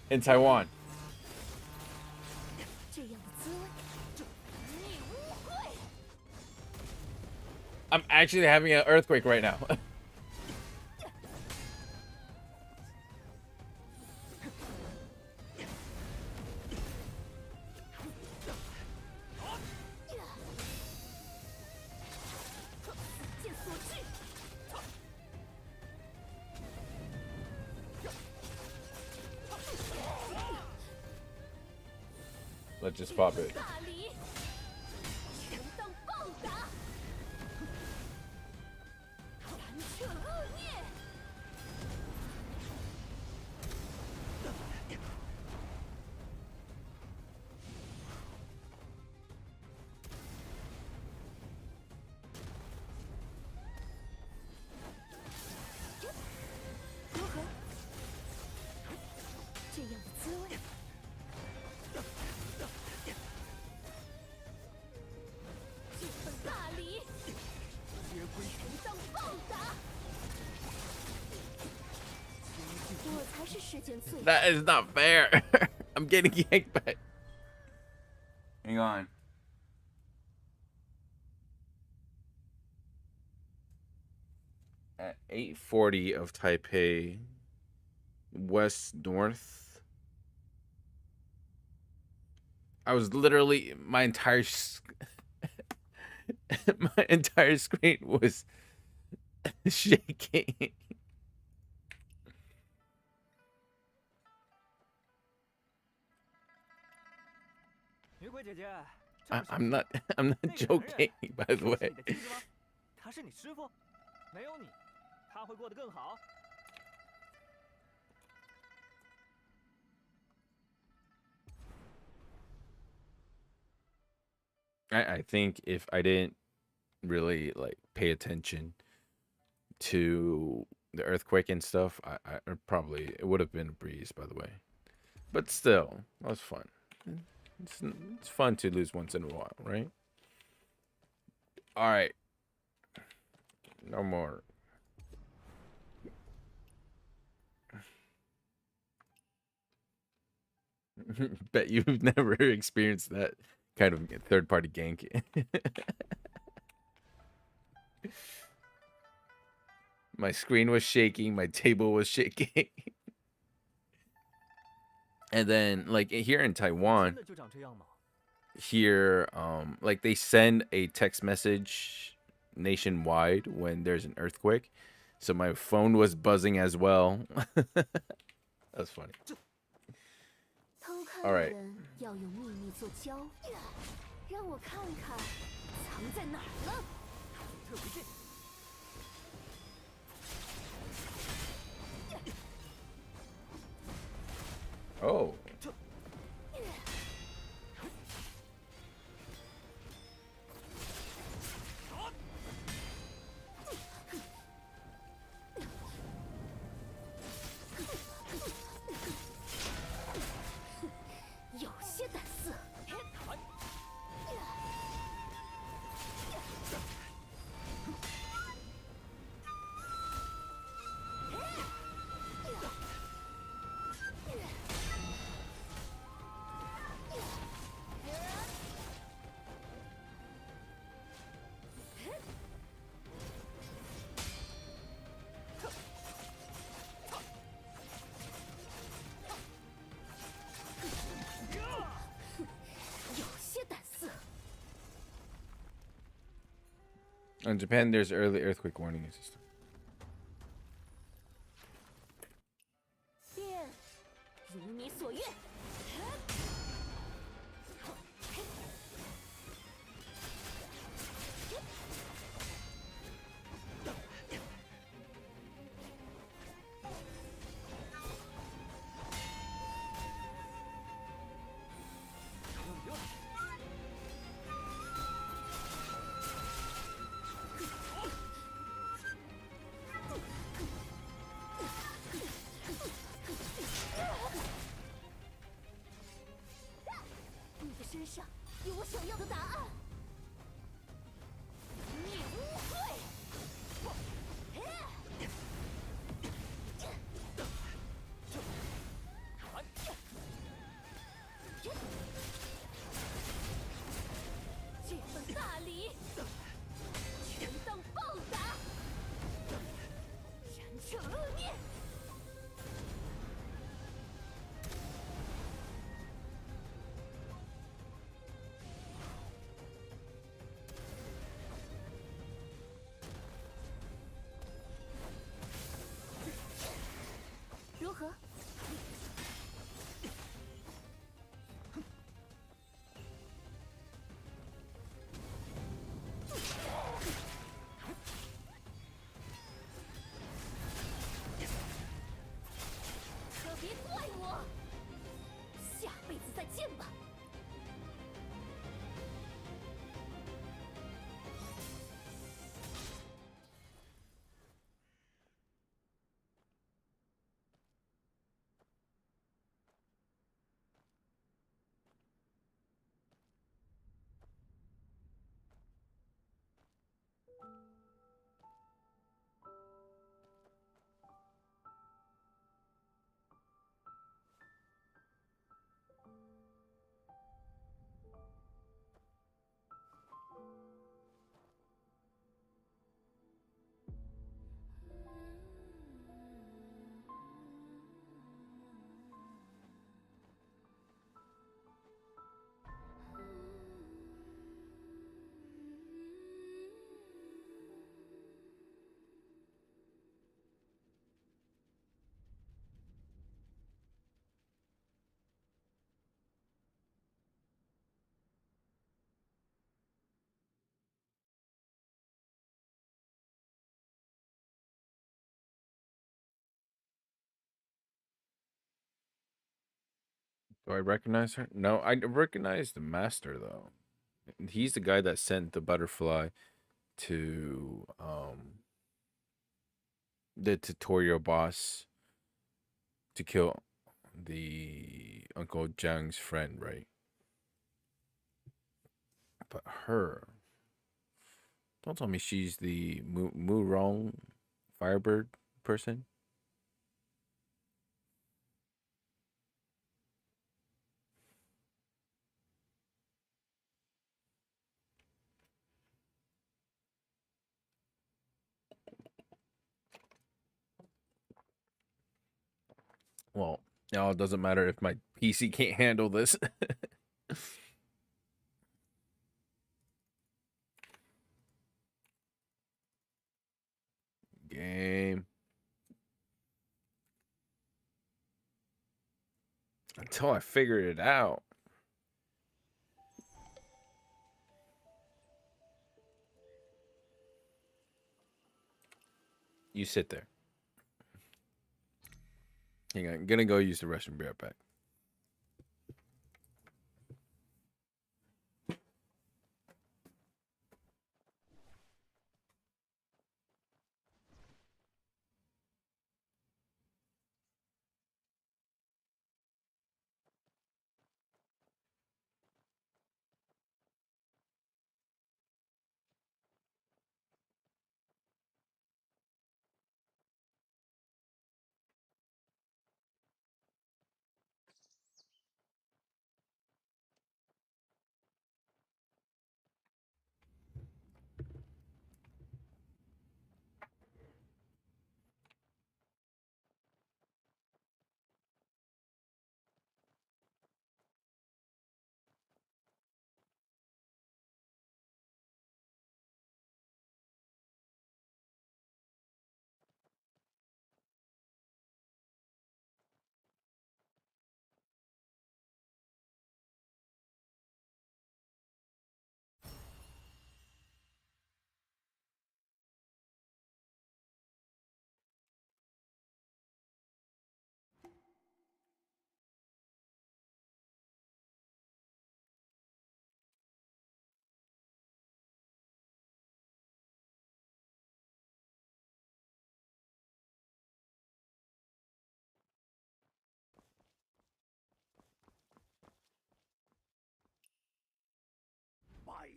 in Taiwan. 这样的滋味，你污秽。 I'm actually having an earthquake right now. 见所至。 Let's just pop it. 大礼，承当报答，斩彻恶孽。 如何？这样的滋味。这份大礼，皆归承当报答。我才是世间最 That is not fair. I'm getting yanked back. Hang on. At 8:40 of Taipei, west north. I was literally my entire my entire screen was shaking. 女鬼姐姐， I'm not joking, by the 是 way. 你的妻子吗？他是你师傅？没有你，他会过得更好。 I think if I didn't really like pay attention to the earthquake and stuff, I probably it would have been a breeze, by the way. But still, that was fun. It's fun to lose once in a while, right? All right, no more. Bet you've never experienced that kind of third-party gank. My screen was shaking, my table was shaking. And then like here in 真 Taiwan, 的就长这样吗？ here like they send a text message nationwide when there's an earthquake. So my phone was buzzing as well. That's funny. 偷看 All 的 right. 人要用秘密做交易，让我看看藏在哪儿了。特别近， Oh. 有些胆色。有些胆色。 In Japan, there's early earthquake warning system. 便如你所愿。 这大礼，权当报答，燃彻恶念。如何？可别怪我，下辈子再见吧。Do I recognize her? No, I recognize the master though. He's the guy that sent the butterfly to the tutorial boss to kill the Uncle Jiang's friend, right? But her, don't tell me she's the Murong Firebird person. Well, now it doesn't matter if my PC can't handle this. Game. Until I figured it out. You sit there. Hang on, I'm gonna go use the restroom. Be right back.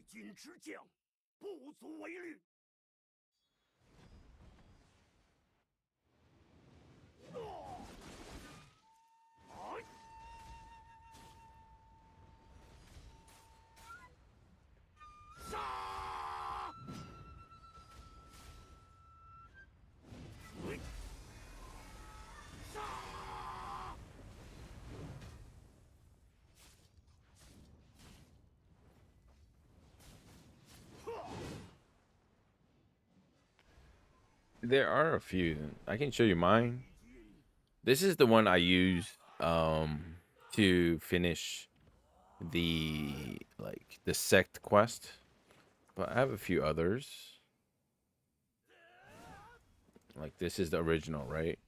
军之将，不足为虑。杀！ There are a few. I can show you mine. This is the one I use to finish the sect quest, but I have a few others. Like this is the original, right?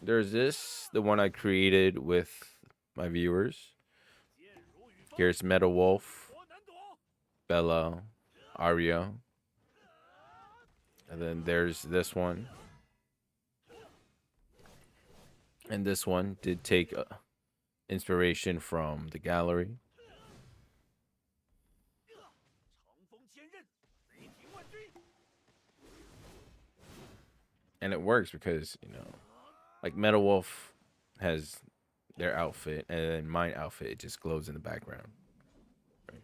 There's this, the one I created with my viewers. Here's Metal Wolf, Bella, Aria. And then there's this one. And this one did take inspiration from the gallery. And it works because, you know, like Metal Wolf has their outfit, and then my outfit, it just glows in the background. Right.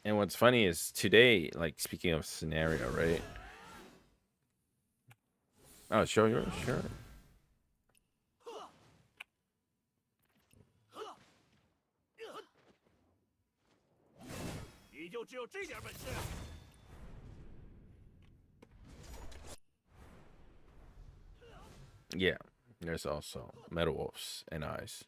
And what's funny is today, like speaking of scenario, right? Oh, show yours, sure. 你就只有这点本事？ Yeah, there's also Metal Wolves and Eyes.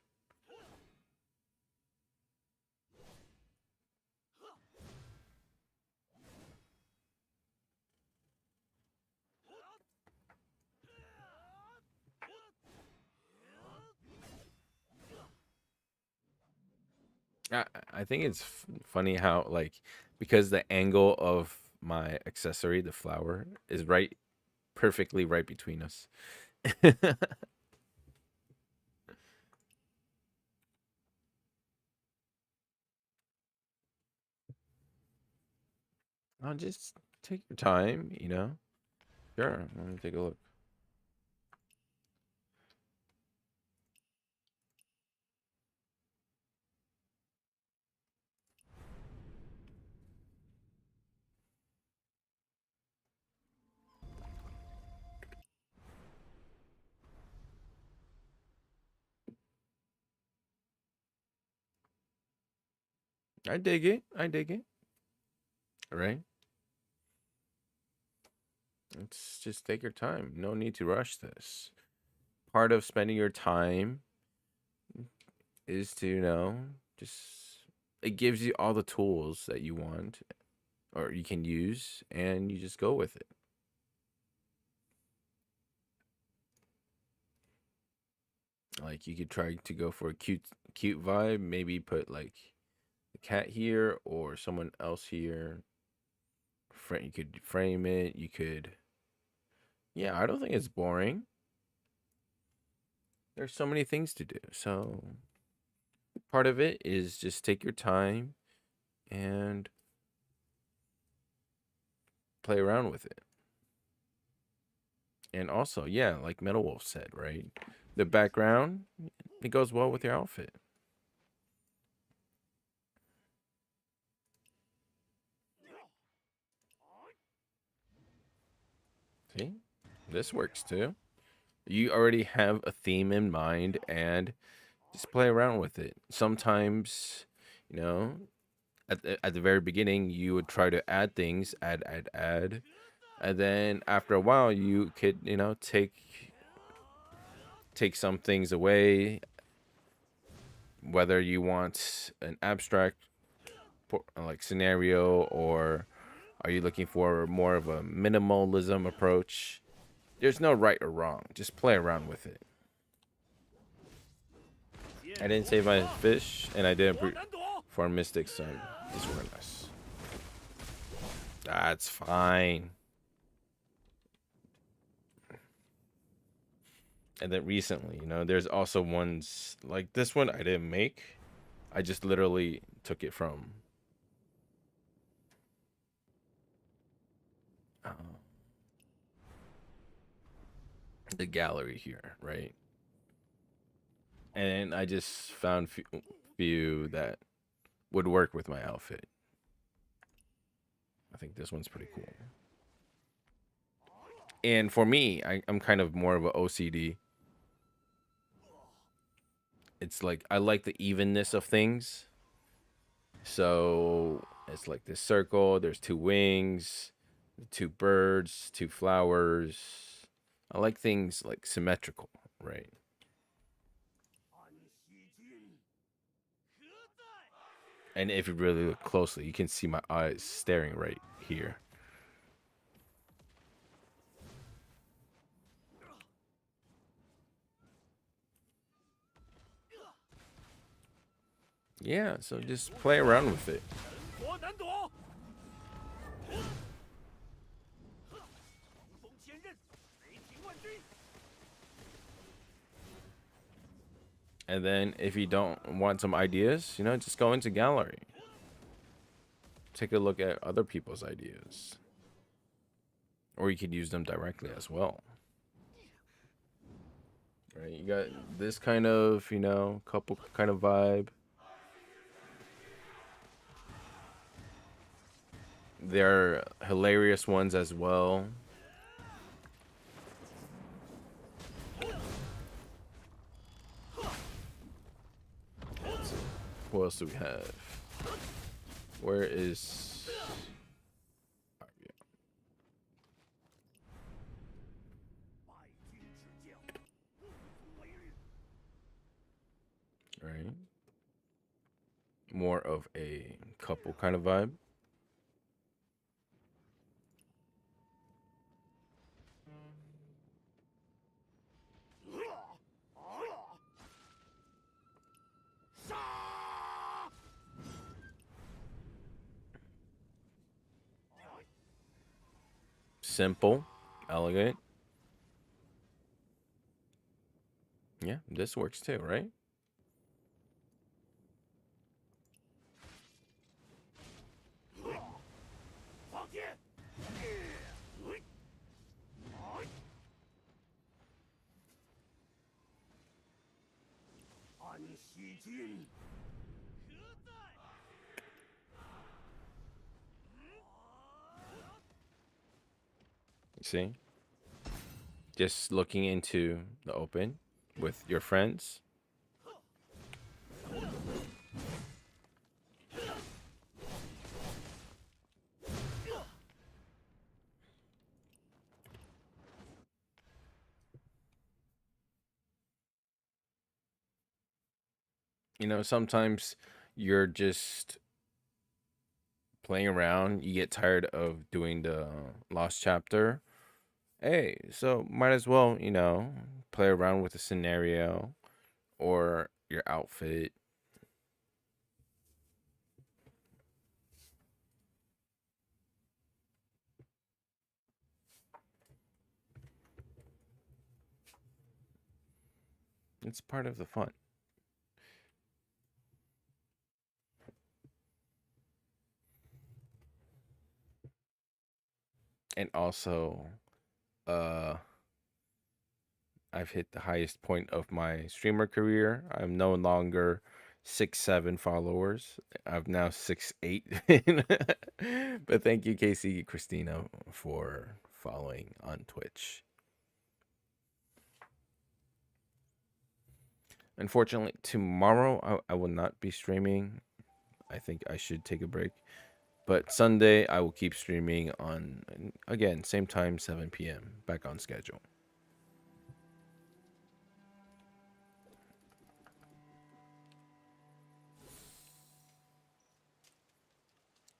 I think it's funny how, like, because the angle of my accessory, the flower, is right perfectly right between us. I'll just take your time, you know. Sure, let me take a look. I dig it. I dig it. All right. Let's just take your time. No need to rush this. Part of spending your time is to, you know, just it gives you all the tools that you want or you can use, and you just go with it. Like you could try to go for a cute vibe, maybe put like a cat here or someone else here. You could frame it, you could. Yeah, I don't think it's boring. There's so many things to do. So part of it is just take your time and play around with it. And also, yeah, like Metal Wolf said, right? The background, it goes well with your outfit. See? This works too. You already have a theme in mind and just play around with it. Sometimes, you know, at the very beginning, you would try to add things, add. And then after a while, you could, you know, take some things away, whether you want an abstract like scenario, or are you looking for more of a minimalism approach? There's no right or wrong. Just play around with it. I didn't save my fish, and I didn't for Mystic, so I just realized. That's fine. And then recently, you know, there's also ones like this one I didn't make. I just literally took it from the gallery here, right? And I just found few that would work with my outfit. I think this one's pretty cool. And for me, I'm kind of more of a OCD. It's like I like the evenness of things. So it's like this circle, there's two wings, two birds, two flowers. I like things like symmetrical, right? And if you really look closely, you can see my eyes staring right here. Yeah, so just play around with it. 夺难夺，冲锋千仞，雷霆万钧。 And then if you don't want some ideas, you know, just go into gallery. Take a look at other people's ideas. Or you could use them directly as well. Right? You got this kind of, you know, couple kind of vibe. There are hilarious ones as well. Let's see. What else do we have? Where is... Right? More of a couple kind of vibe. Simple, elegant. Yeah, this works too, right? See? Just looking into the open with your friends. You know, sometimes you're just playing around, you get tired of doing the lost chapter. Hey, so might as well, you know, play around with the scenario or your outfit. It's part of the fun. And also, I've hit the highest point of my streamer career. I'm no longer 6'7" followers. I've now 6'8". But thank you, Casey Christina, for following on Twitch. Unfortunately, tomorrow I will not be streaming. I think I should take a break. But Sunday, I will keep streaming on, again, same time, 7 p.m., back on schedule.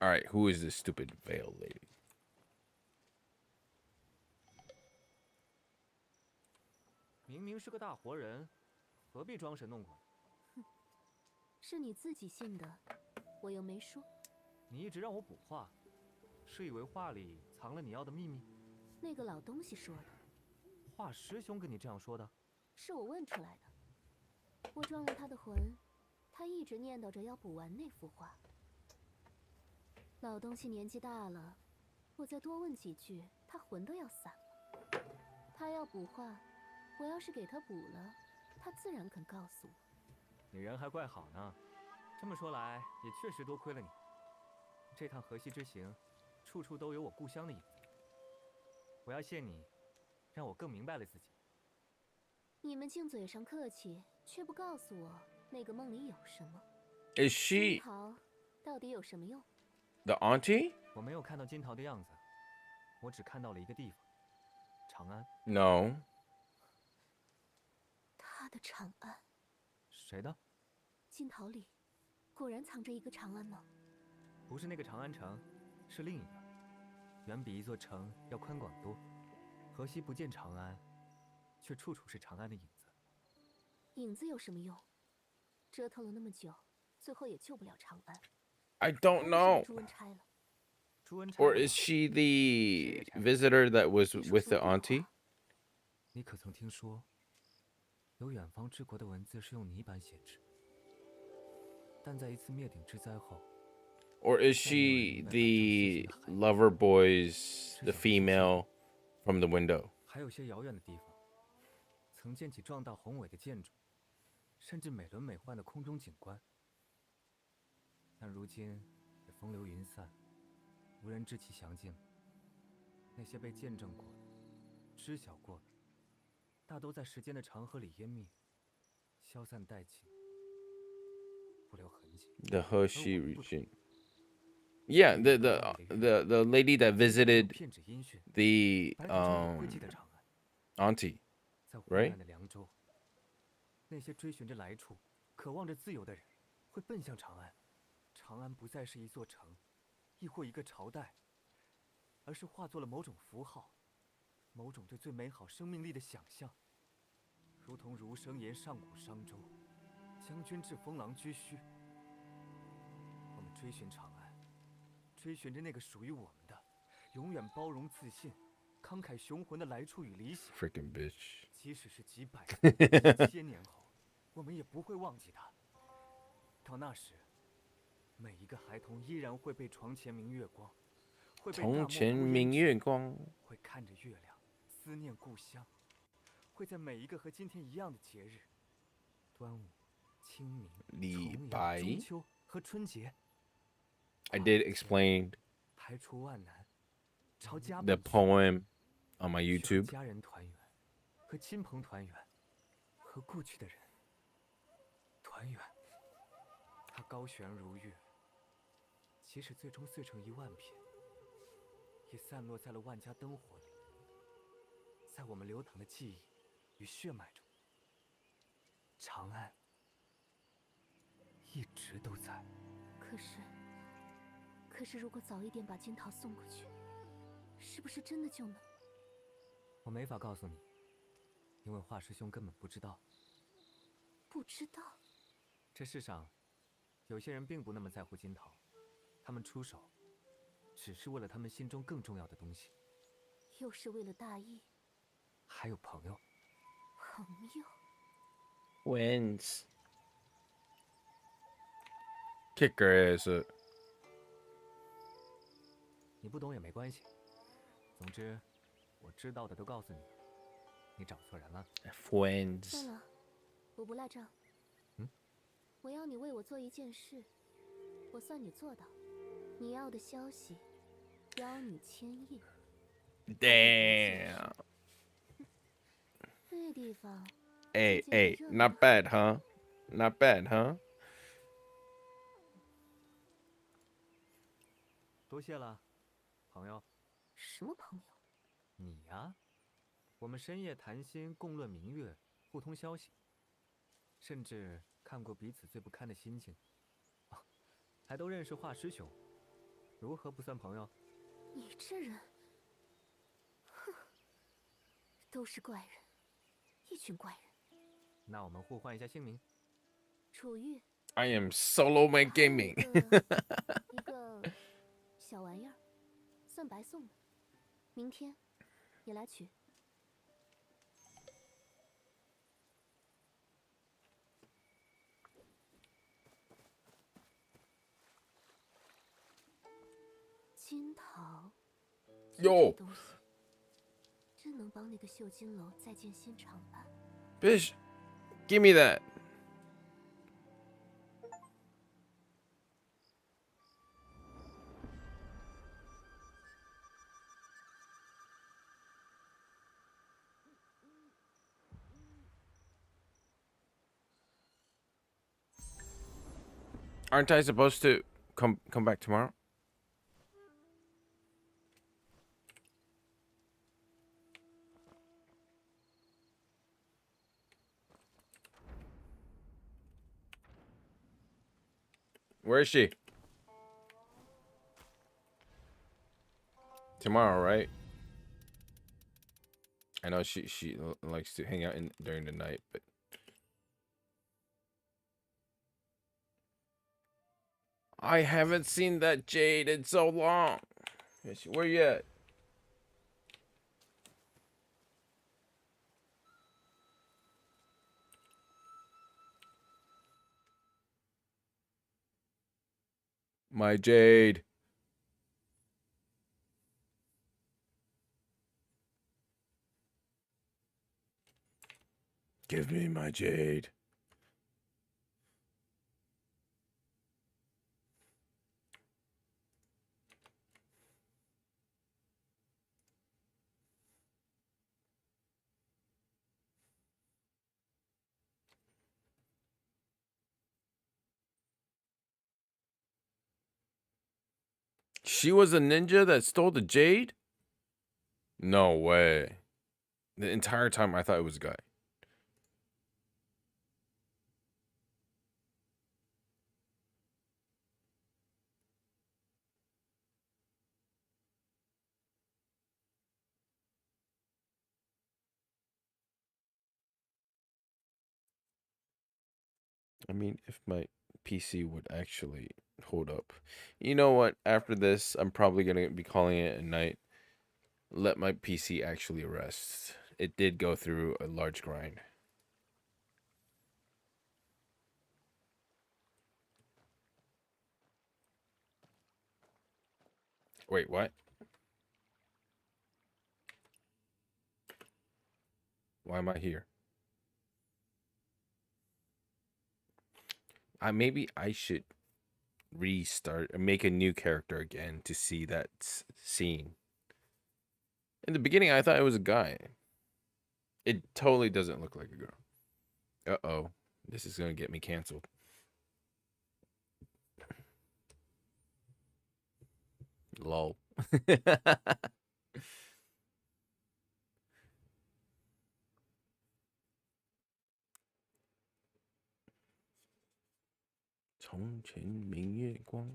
All right, who is this stupid veil lady? 明明是个大活人，何必装神弄鬼？是你自己信的，我又没说。你一直让我补画，是以为画里藏了你要的秘密？那个老东西说的。画师兄跟你这样说的？是我问出来的。我装了他的魂，他一直念叨着要补完那幅画。老东西年纪大了，我再多问几句，他魂都要散了。他要补画，我要是给他补了，他自然肯告诉我。你人还怪好呢，这么说来也确实多亏了你。这趟河西之行，处处都有我故乡的影子。我要谢你让我更明白了自己。你们净嘴上客气，却不告诉我那个梦里有什么。 Is 金 she 桃到底有什么用？ the auntie? 我没有看到金桃的样子，我只看到了一个地方——长安。 No. 他的长安，谁的？金桃里果然藏着一个长安吗？不是那个长安城，是另一个，远比一座城要宽广多。河西不见长安，却处处是长安的影子。影子有什么用？折腾了那么久，最后也救不了长安。 I don't 该不是 know. 被朱温拆了。 朱温拆 Or 了 is she the visitor that was 你说 with 什么 the 鬼 auntie? 话？ 你可曾听说，有远方之国的文字是用泥板写制，但在一次灭顶之灾后， Or is she the lover boys, the female from the window? 还有些遥远的地方，曾建起壮大宏伟的建筑，甚至美轮美奂的空中景观。但如今也风流云散，无人知其详尽。那些被见证过的、知晓过的，大都在时间的长河里湮灭，消散殆尽，不留痕迹。 The Hershey region. Yeah, the lady that visited 片纸音讯， the 白头城有灰烬的长安， auntie. 在 right? 昏暗的凉州，那些追寻着来处、渴望着自由的人，会奔向长安。长安不再是一座城，亦或一个朝代，而是化作了某种符号，某种对最美好生命力的想象。如同儒生言上古商周，将军至封狼居胥。我们追寻长安，追寻着那个属于我们的、永远包容自信、慷慨雄浑的来处与理想。 Freaking bitch. 即使是几百年、几千年后，我们也不会忘记它。到那时，每一个孩童依然会被床前明月光，会被大漠从前孤烟明直月光。会看着月亮，思念故乡，会在每一个和今天一样的节日——端午、清明、李重阳、白中秋和春节 I did explain 排除万难，朝家 the 本去 poem on my 去和 YouTube. 家人团圆，和亲朋团圆，和故去的人团圆。它高悬如玉，即使最终碎成10000片，也散落在了万家灯火里，在我们流淌的记忆与血脉中。长安一直都在。可是，如果早一点把金桃送过去，是不是真的就能？我没法告诉你，因为华师兄根本不知道。不知道。这世上，有些人并不那么在乎金桃，他们出手，只是为了他们心中更重要的东西。又是为了大义。还有朋友。朋友。 Wins. Kick her ass up. 你不懂也没关系。总之，我知道的都告诉你。你找错人了。Friends. 算了，我不赖账。我要你为我做一件事，我算你做到。你要的消息，邀你签印。Damn. 那地方。 Hey, not bad, huh? Not bad, huh? 多谢了，朋友。什么朋友？你呀，我们深夜谈心，共论明月，互通消息，甚至看过彼此最不堪的心情，还都认识华师兄，如何不算朋友？你这人，哼，都是怪人，一群怪人。那我们互换一下姓名。楚玉。 I am solo man gaming. 一个小玩意儿，算白送的。明天也来取。金桃。哟。东西真能帮那个绣金楼再建新长安。 Bitch, give me that. Aren't I supposed to come back tomorrow? Where is she? Tomorrow, right? I know she likes to hang out during the night, but I haven't seen that Jade in so long. Where you at? My Jade. Give me my Jade. She was a ninja that stole the Jade? No way. The entire time I thought it was a guy. I mean, if my PC would actually hold up. You know what? After this, I'm probably going to be calling it a night. Let my PC actually rest. It did go through a large grind. Wait, what? Why am I here? Maybe I should restart and make a new character again to see that scene. In the beginning, I thought it was a guy. It totally doesn't look like a girl. Uh-oh. This is going to get me canceled. Lol. 从前明月光。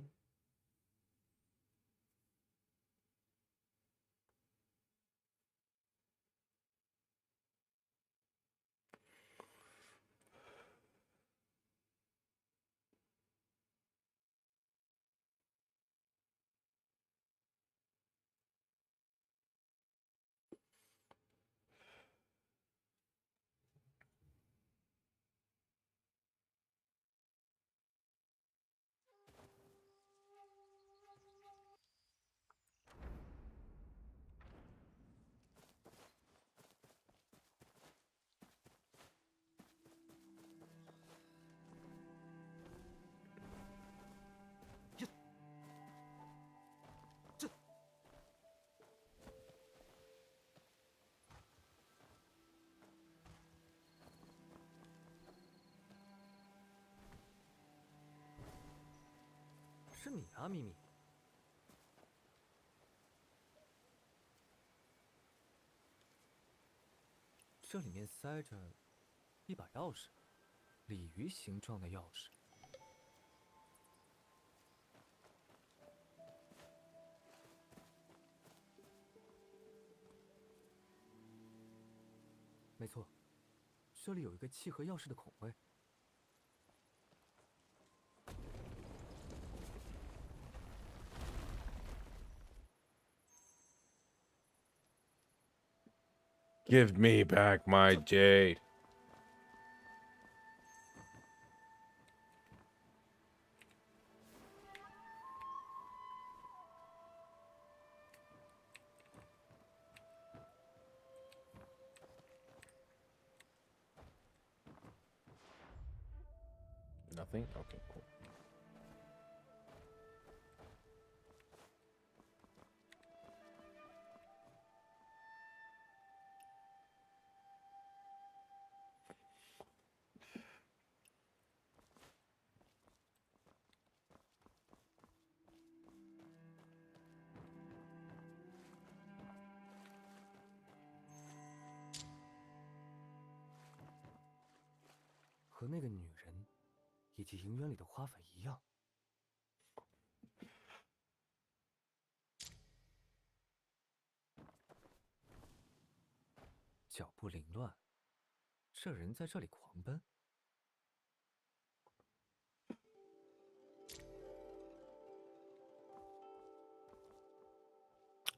是你啊，咪咪。这里面塞着一把钥匙，鲤鱼形状的钥匙。没错，这里有一个契合钥匙的孔位。Give me back my Jade. Nothing? Okay, cool. 和那个女人以及银元里的花粉一样。脚步凌乱，这人在这里狂奔。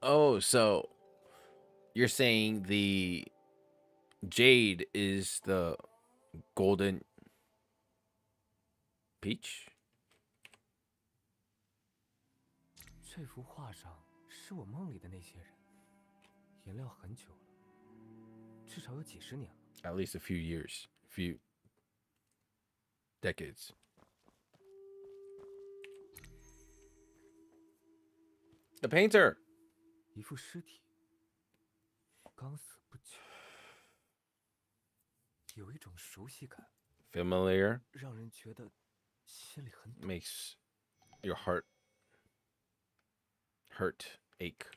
Oh, so you're saying the jade is the golden peach? 这幅画上是我梦里的那些人，颜料很久了，至少有几十年了。At least a few years, few decades. The painter. 一副尸体，刚死不久，有一种熟悉感， Familiar 让人觉得心里很堵。 makes your heart hurt, ache.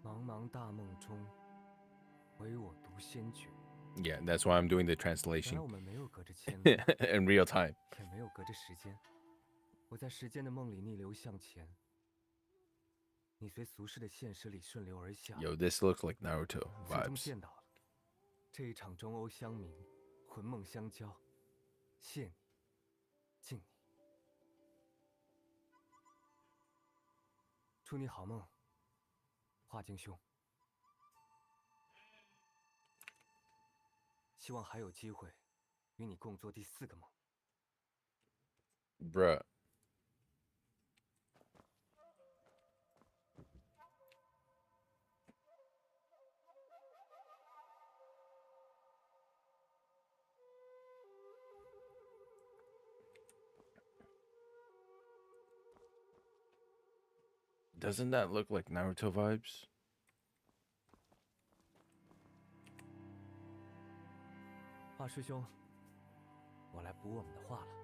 茫茫大梦中，唯我独先觉。 Yeah, that's why I'm doing the 原来 translation 我们没有隔着千里， in real time. 也没有隔着时间。我在时间的梦里逆流向前，你随俗世的现实里顺流而下。 Yo, this looks like Naruto 最终 vibes. 见到了这一场中欧相鸣，魂梦相交。谢你，敬你。祝你好梦，华经兄。希望还有机会与你共做第4个梦。 Bruh. Doesn't that look like Naruto vibes? 华师兄，我来补我们的话了。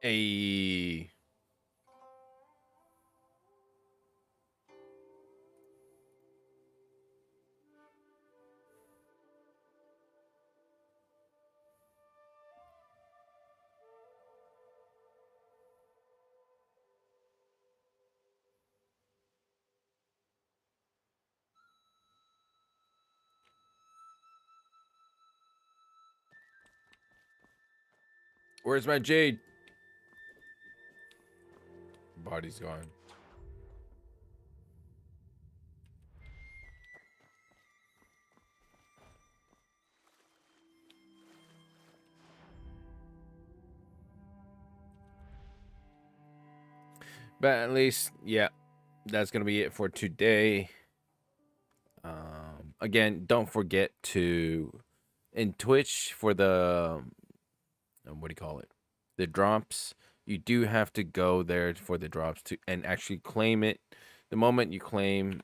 A Where's my jade? Body's gone. But at least, yeah, that's gonna be it for today. Again, don't forget to in Twitch for the what do you call it? The drops. You do have to go there for the drops to and actually claim it. The moment you claim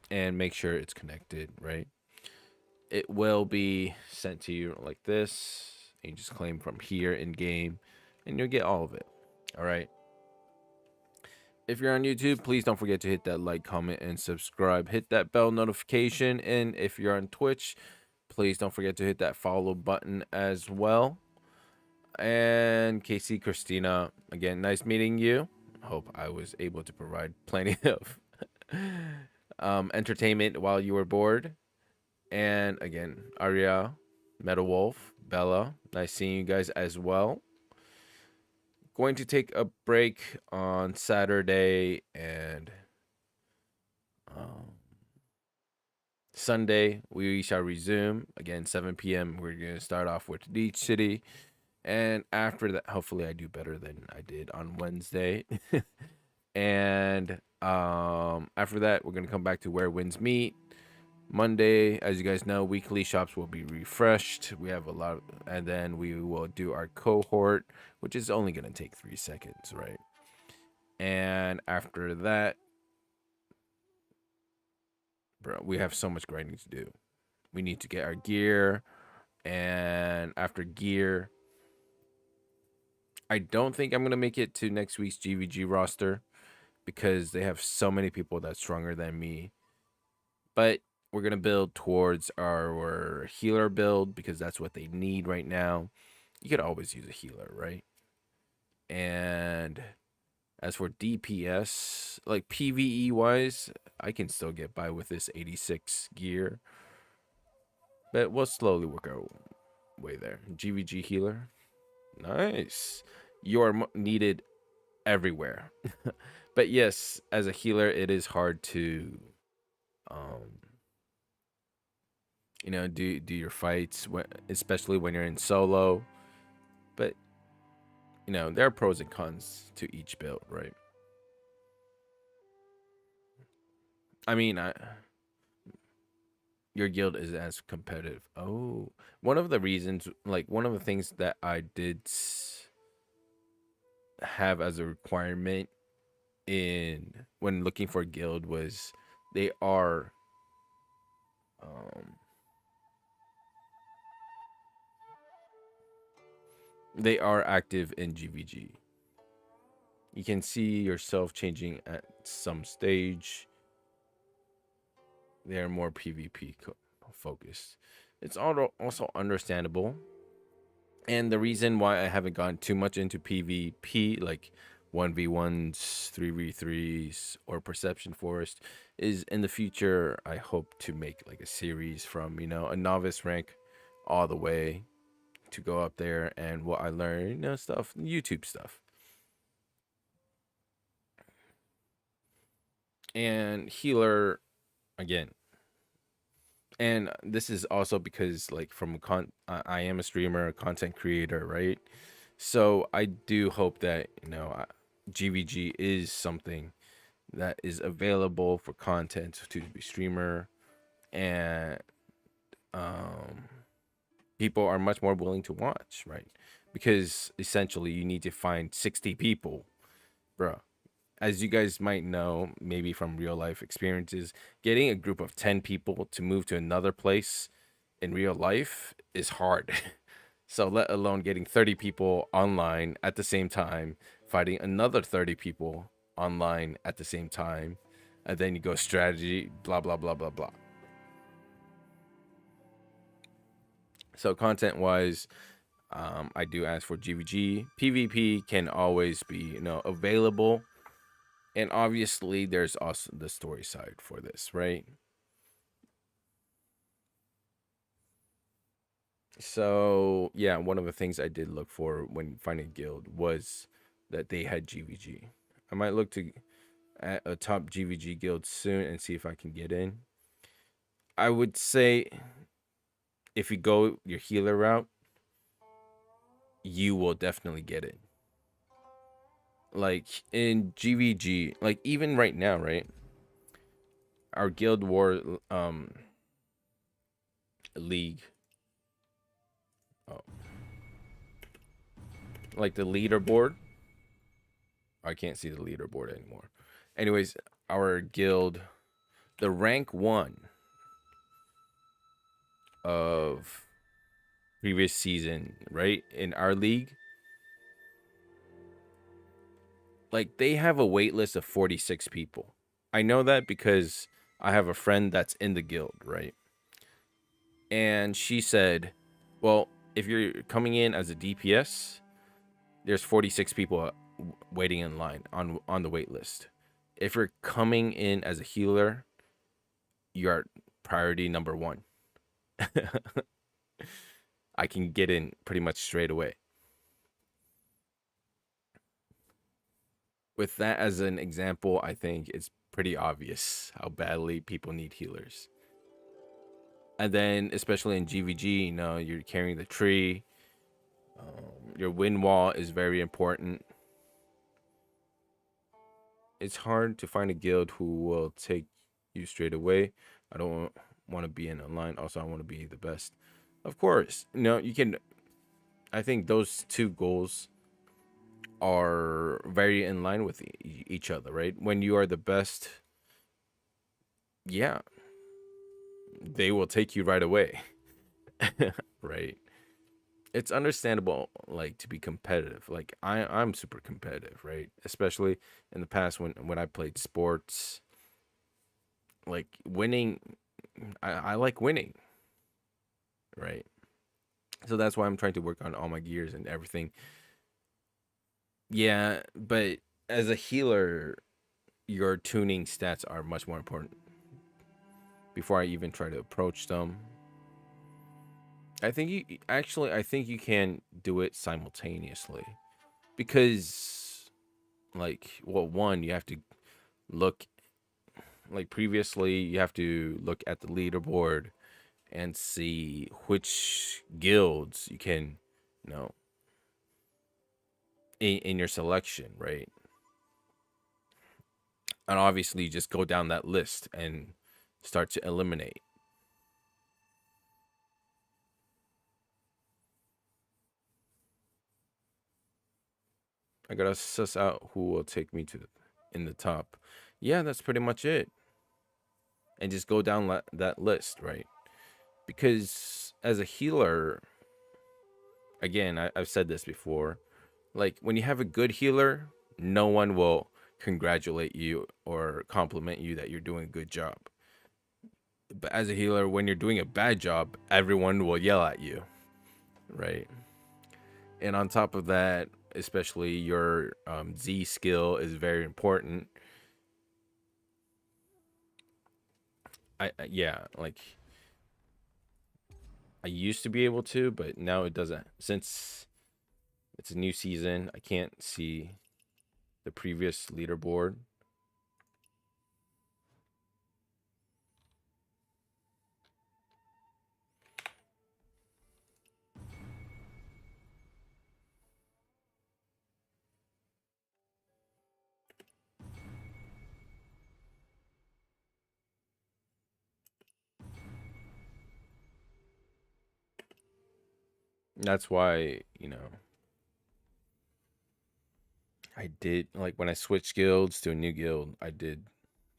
and make sure it's connected, right? It will be sent to you like this. And you just claim from here in game and you'll get all of it. All right. If you're on YouTube, please don't forget to hit that like, comment, and subscribe. Hit that bell notification. And if you're on Twitch, please don't forget to hit that follow button as well. And Casey, Christina, again, nice meeting you. Hope I was able to provide plenty of entertainment while you were bored. And again, Arya, Metal Wolf, Bella, nice seeing you guys as well. Going to take a break on Saturday and Sunday. We shall resume again 7 p.m. We're going to start off with Leech City, and after that, hopefully, I do better than I did on Wednesday. And after that, we're going to come back to Where Winds Meet. Monday, as you guys know, weekly shops will be refreshed. We have a lot, and then we will do our cohort, which is only going to take 3 seconds, right? And after that, bro, we have so much grinding to do. We need to get our gear, and after gear, I don't think I'm going to make it to next week's GVG roster because they have so many people that's stronger than me. But we're going to build towards our healer build because that's what they need right now. You could always use a healer, right? And as for DPS, like PvE wise, I can still get by with this 86 gear. But we'll slowly work our way there. GVG healer. Nice. You're needed everywhere. But yes, as a healer, it is hard to do your fights, especially when you're in solo. But there are pros and cons to each build, right? I mean, your guild is as competitive. Oh, one of the things that I did have as a requirement when looking for a guild was they are active in GVG. You can see yourself changing at some stage. They are more PvP focused. It's also understandable. And the reason why I haven't gone too much into PvP, like 1v1s, 3v3s, or Perception Forest, is in the future, I hope to make like a series from, a novice rank all the way to go up there and what I learned, stuff, YouTube stuff. And healer, again. And this is also because, like, I am a streamer, a content creator, right? So I do hope that, GVG is something that is available for content to be streamer, and people are much more willing to watch, right? Because essentially you need to find 60 people, bro. As you guys might know, maybe from real life experiences, getting a group of 10 people to move to another place in real life is hard. So let alone getting 30 people online at the same time, fighting another 30 people online at the same time, and then you go strategy, blah, blah, blah, blah, blah. So content wise, I do ask for GVG. PvP can always be, available. And obviously, there's also the story side for this, right? So yeah, one of the things I did look for when finding a guild was that they had GVG. I might look to at a top GVG guild soon and see if I can get in. I would say if you go your healer route, you will definitely get it. Like in GVG, like even right now, right? Our Guild War league, oh, like the leaderboard. I can't see the leaderboard anymore. Anyways, our guild, the rank 1 of previous season, right? In our league, like they have a wait list of 46 people. I know that because I have a friend that's in the guild, right? And she said, well, if you're coming in as a DPS, there's 46 people waiting in line on the wait list. If you're coming in as a healer, you're priority number 1. I can get in pretty much straight away. With that as an example, I think it's pretty obvious how badly people need healers. And then, especially in GVG, you know, you're carrying the tree. Your wind wall is very important. It's hard to find a guild who will take you straight away. I don't want to be in a line. Also, I want to be the best. Of course, you know, you can. I think those two goals are very in line with each other, right? When you are the best, yeah, they will take you right away. Right? It's understandable, like, to be competitive. Like I'm super competitive, right? Especially in the past when I played sports. Like winning, I like winning, right? So that's why I'm trying to work on all my gears and everything. Yeah, but as a healer, your tuning stats are much more important. Before I even try to approach them, I think you can do it simultaneously, because, like, well, one, you have to look, like previously you have to look at the leaderboard and see which guilds you can, you know, in your selection, right? And obviously you just go down that list and start to eliminate. I gotta suss out who will take me to in the top. Yeah, that's pretty much it. And just go down that list, right? Because as a healer, again, I've said this before, like when you have a good healer, no one will congratulate you or compliment you that you're doing a good job. But as a healer, when you're doing a bad job, everyone will yell at you, right? And on top of that, especially your Z skill is very important. Yeah, like I used to be able to, but now it doesn't. Since it's a new season, I can't see the previous leaderboard. That's why, you know, I did, like, when I switched guilds to a new guild, I did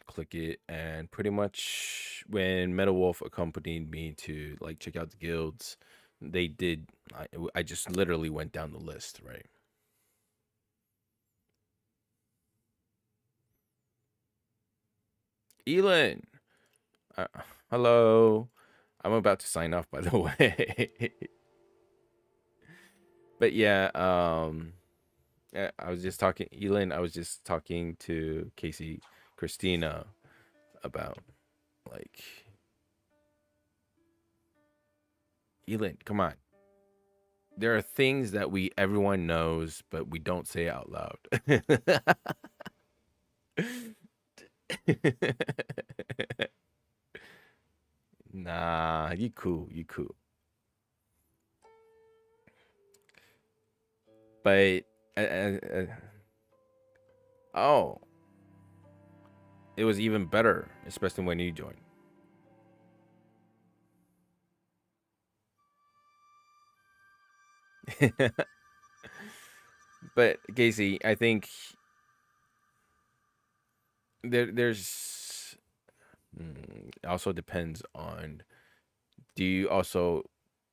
click it, and pretty much when Metal Wolf accompanied me to like check out the guilds, they did. I just literally went down the list, right? Elin, uh, hello. I'm about to sign off, by the way. But yeah, I was just talking, Elin. I was just talking to Casey, Christina about, like, Elin, come on. there are things that everyone knows, but we don't say out loud. Nah, you cool, you cool. But oh, it was even better, especially when you joined. But Casey, I think there's it also depends on, do you also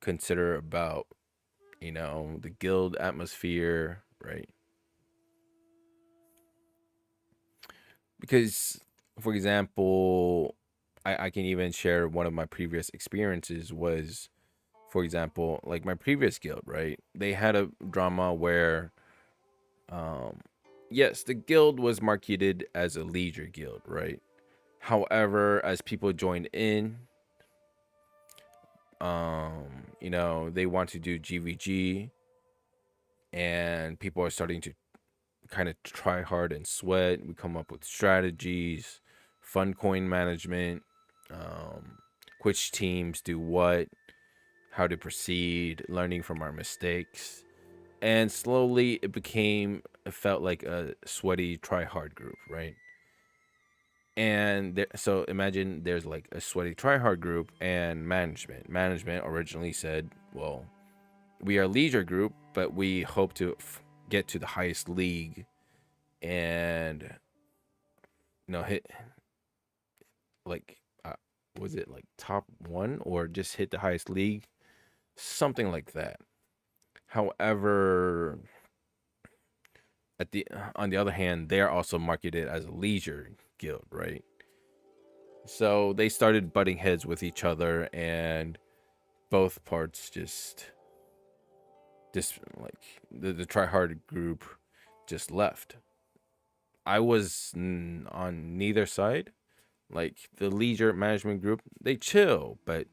consider about, the guild atmosphere, right? Because, for example, I can even share one of my previous experiences was, for example, like my previous guild, right? They had a drama where, yes, the guild was marketed as a leisure guild, right? However, as people joined in, they want to do GVG, and people are starting to kind of try hard and sweat. We come up with strategies, fun coin management, which teams do what, how to proceed, learning from our mistakes. And slowly it felt like a sweaty try hard group, right? And so imagine there's like a sweaty try hard group and management. Management originally said, well, we are a leisure group, but we hope to get to the highest league and hit like was it like top 1 or just hit the highest league, something like that. However, on the other hand, they're also marketed as a leisure guild, right? So they started butting heads with each other, and both parts just like the try hard group just left. I was on neither side. Like the leisure management group, they chill, but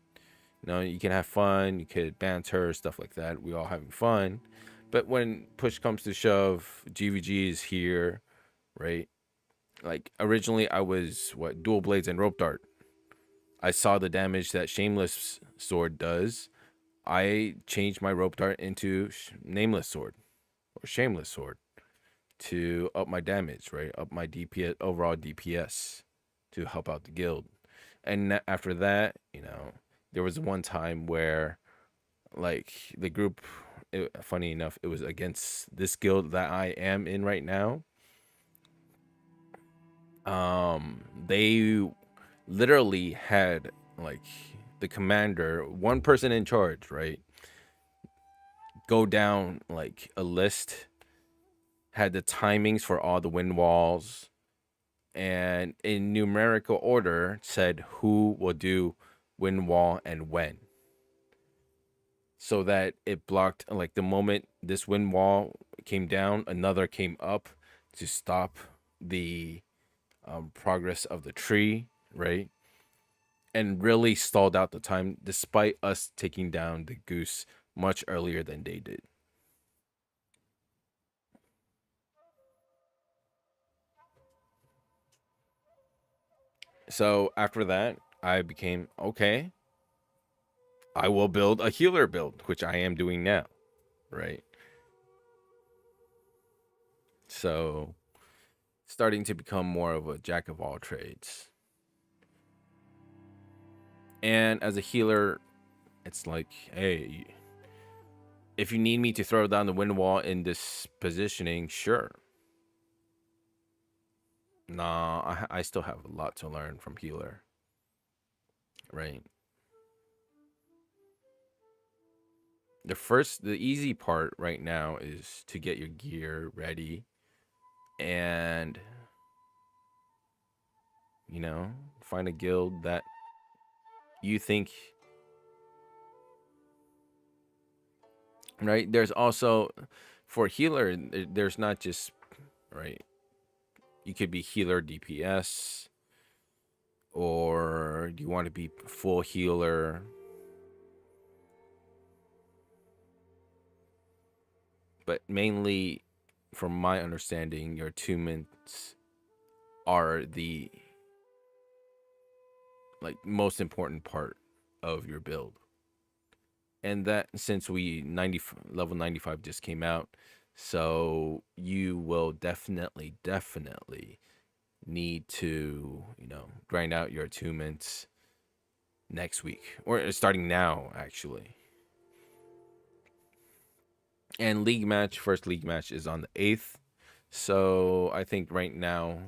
you can have fun, you could banter, stuff like that. We all having fun. But when push comes to shove, GVG is here, right? Like originally I was dual blades and rope dart. I saw the damage that Shameless Sword does. I changed my rope dart into Nameless Sword or Shameless Sword to up my damage, right? Up my DPS, overall DPS, to help out the guild. And after that, there was one time where, like, the group, funny enough, it was against this guild that I am in right now. They literally had, like, the commander, one person in charge, right? Go down, like, a list, had the timings for all the wind walls, and in numerical order said who will do wind wall and when, so that it blocked, like, the moment this wind wall came down, another came up to stop the progress of the tree, right? And really stalled out the time despite us taking down the goose much earlier than they did. So after that, I became, okay, I will build a healer build, which I am doing now, right? So starting to become more of a jack of all trades. And as a healer, it's like, hey, if you need me to throw down the wind wall in this positioning, sure. Nah, I still have a lot to learn from healer, right? The easy part right now is to get your gear ready and, find a guild that you think, right? There's also, for healer, there's not just, right? You could be healer DPS, or you want to be full healer. but mainly, from my understanding, your attunements are the like most important part of your build. And that since level 95 just came out, so you will definitely need to, grind out your attunements next week, or starting now actually. And first league match is on the 8th. So I think right now,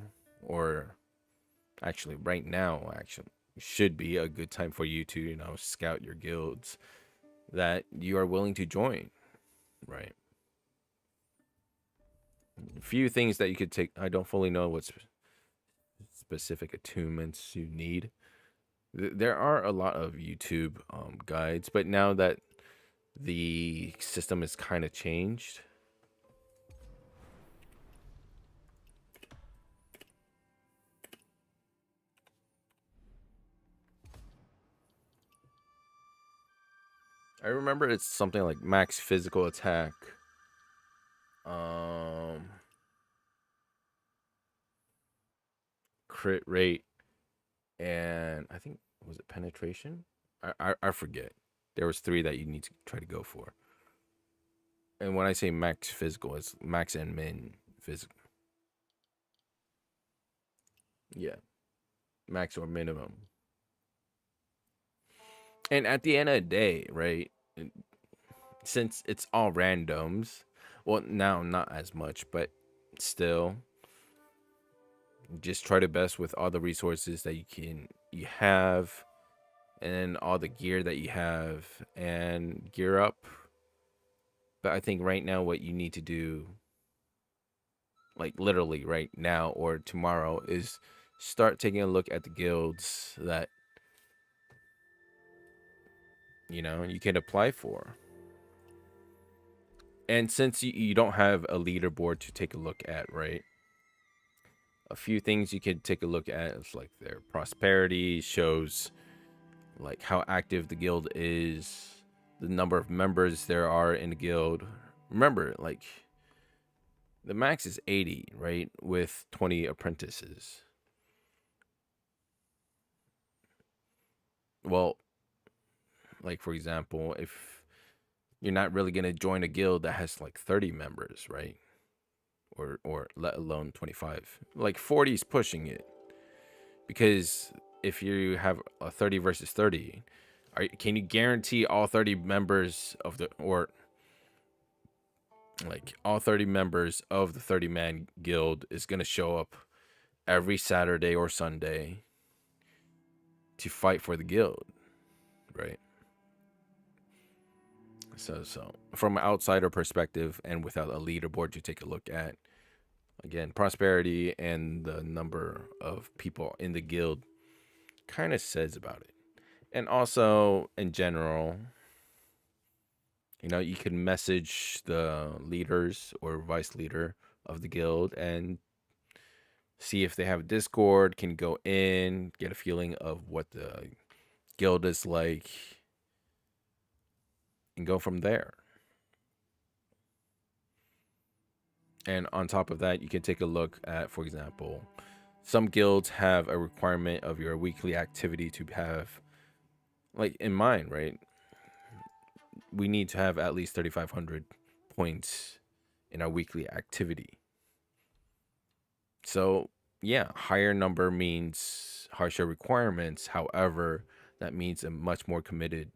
should be a good time for you to, scout your guilds that you are willing to join, right? A few things that you could take. I don't fully know what specific attunements you need. There are a lot of YouTube guides, but now that the system is kind of changed, I remember it's something like max physical attack, crit rate, and I think, was it penetration? I forget. There was 3 that you need to try to go for. And when I say max physical, it's max and min physical. Yeah, max or minimum. And at the end of the day, right? Since it's all randoms, well, now not as much, but still, just try to best with all the resources that you have, and all the gear that you have, and gear up. But I think right now what you need to do, like literally right now or tomorrow, is start taking a look at the guilds that you can apply for. And since you don't have a leaderboard to take a look at, right? A few things you could take a look at is like their prosperity, shows like how active the guild is, the number of members there are in the guild. Remember, like, the max is 80, right? With 20 apprentices. Well, like, for example, if you're not really going to join a guild that has like 30 members, right? Or let alone 25. Like 40 is pushing it. Because if you have a 30 versus 30, can you guarantee all 30 members of the, or like all 30 members of the 30-man guild is going to show up every Saturday or Sunday to fight for the guild, right? So from an outsider perspective and without a leaderboard to take a look at, again, prosperity and the number of people in the guild kind of says about it. And also, in general, you can message the leaders or vice leader of the guild and see if they have a Discord, can go in, get a feeling of what the guild is like, and go from there. And on top of that, you can take a look at, for example, some guilds have a requirement of your weekly activity to have, like in mine, right? We need to have at least 3,500 points in our weekly activity. So, yeah, higher number means harsher requirements. However, that means a much more committed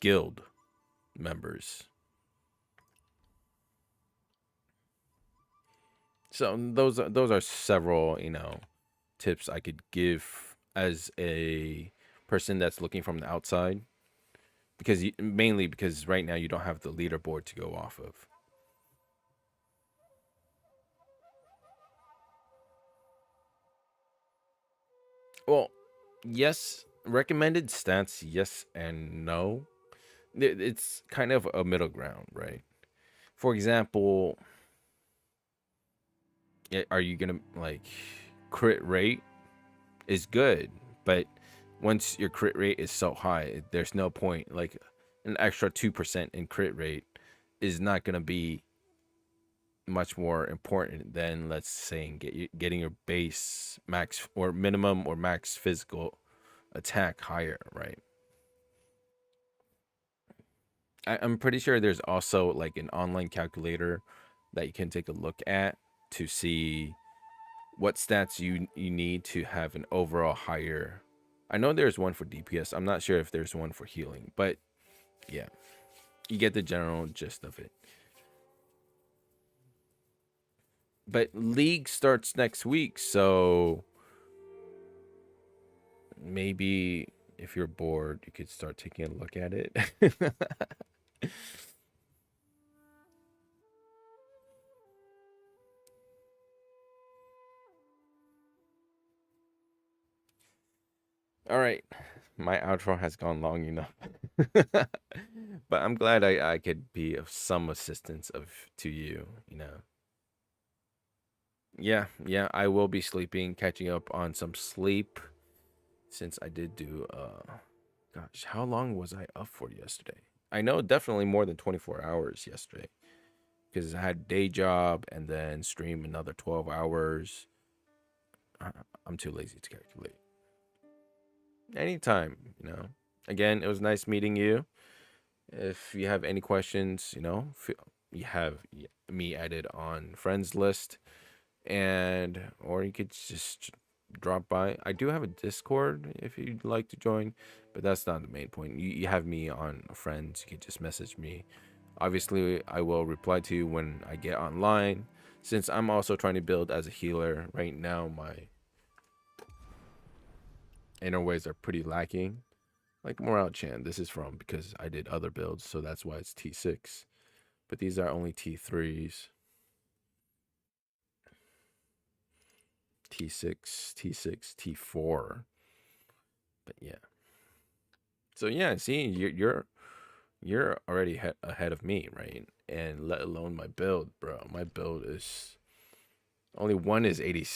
guild members. So those are several, tips I could give as a person that's looking from the outside, mainly because right now you don't have the leaderboard to go off of. Well, yes, recommended stats, yes and no. It's kind of a middle ground, right? For example, are you gonna like crit rate is good, but once your crit rate is so high, there's no point. Like an extra 2% in crit rate is not going to be much more important than, let's say, getting your base max or minimum or max physical attack higher, right? I'm pretty sure there's also like an online calculator that you can take a look at to see what stats you need to have an overall higher. I know there's one for DPS. I'm not sure if there's one for healing, but yeah, you get the general gist of it. But League starts next week, so maybe if you're bored, you could start taking a look at it. All right, my outro has gone long enough. But I'm glad I could be of some assistance to you, you know. Yeah, I will be sleeping, catching up on some sleep since I did do gosh, how long was I up for yesterday? I know definitely more than 24 hours yesterday because I had day job and then stream another 12 hours. I'm too lazy to calculate. Anytime, you know. Again, it was nice meeting you. If you have any questions, you know, you have me added on friends list, and or you could just drop by. I do have a Discord if you'd like to join, but that's not the main point. You have me on friends. You could just message me. Obviously, I will reply to you when I get online. Since I'm also trying to build as a healer right now, my inner ways are pretty lacking. Like Morale Chan, this is from because I did other builds, so that's why it's T6. But these are only T3s. T6, T6, T4. But yeah. So yeah, see, you're already ahead of me, right? And let alone my build, bro. My build is only one is 80.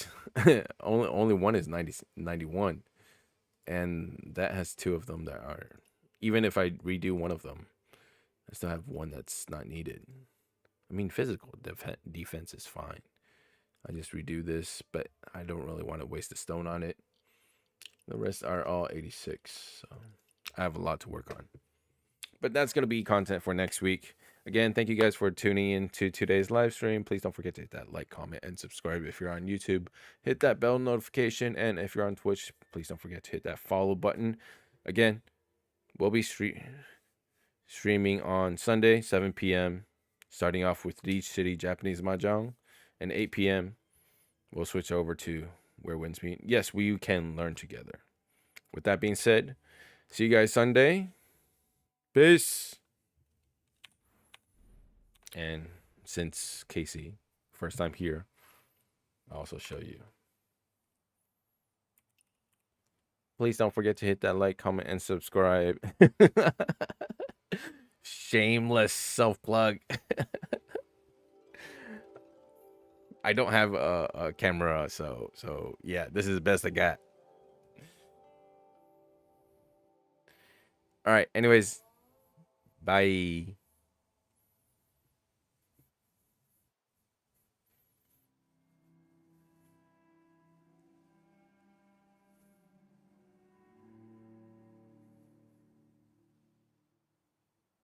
only one is 91. And that has two of them that are, even if I redo one of them, I still have one that's not needed. I mean, physical defense is fine. I just redo this, but I don't really want to waste a stone on it. The rest are all 86, so I have a lot to work on. But that's going to be content for next week. Again, thank you guys for tuning in to today's live stream. Please don't forget to hit that like, comment, and subscribe if you're on YouTube. Hit that bell notification. And if you're on Twitch, please don't forget to hit that follow button. Again, we'll be streaming on Sunday, 7 p.m., starting off with Leech City Japanese Mahjong. And 8 p.m., we'll switch over to Where Winds Meet. Yes, we can learn together. With that being said, see you guys Sunday. Peace. And since Casey, first time here, I'll also show you. Please don't forget to hit that like, comment, and subscribe. Shameless self-plug. I don't have a camera, so yeah, this is the best I got. All right, anyways, bye.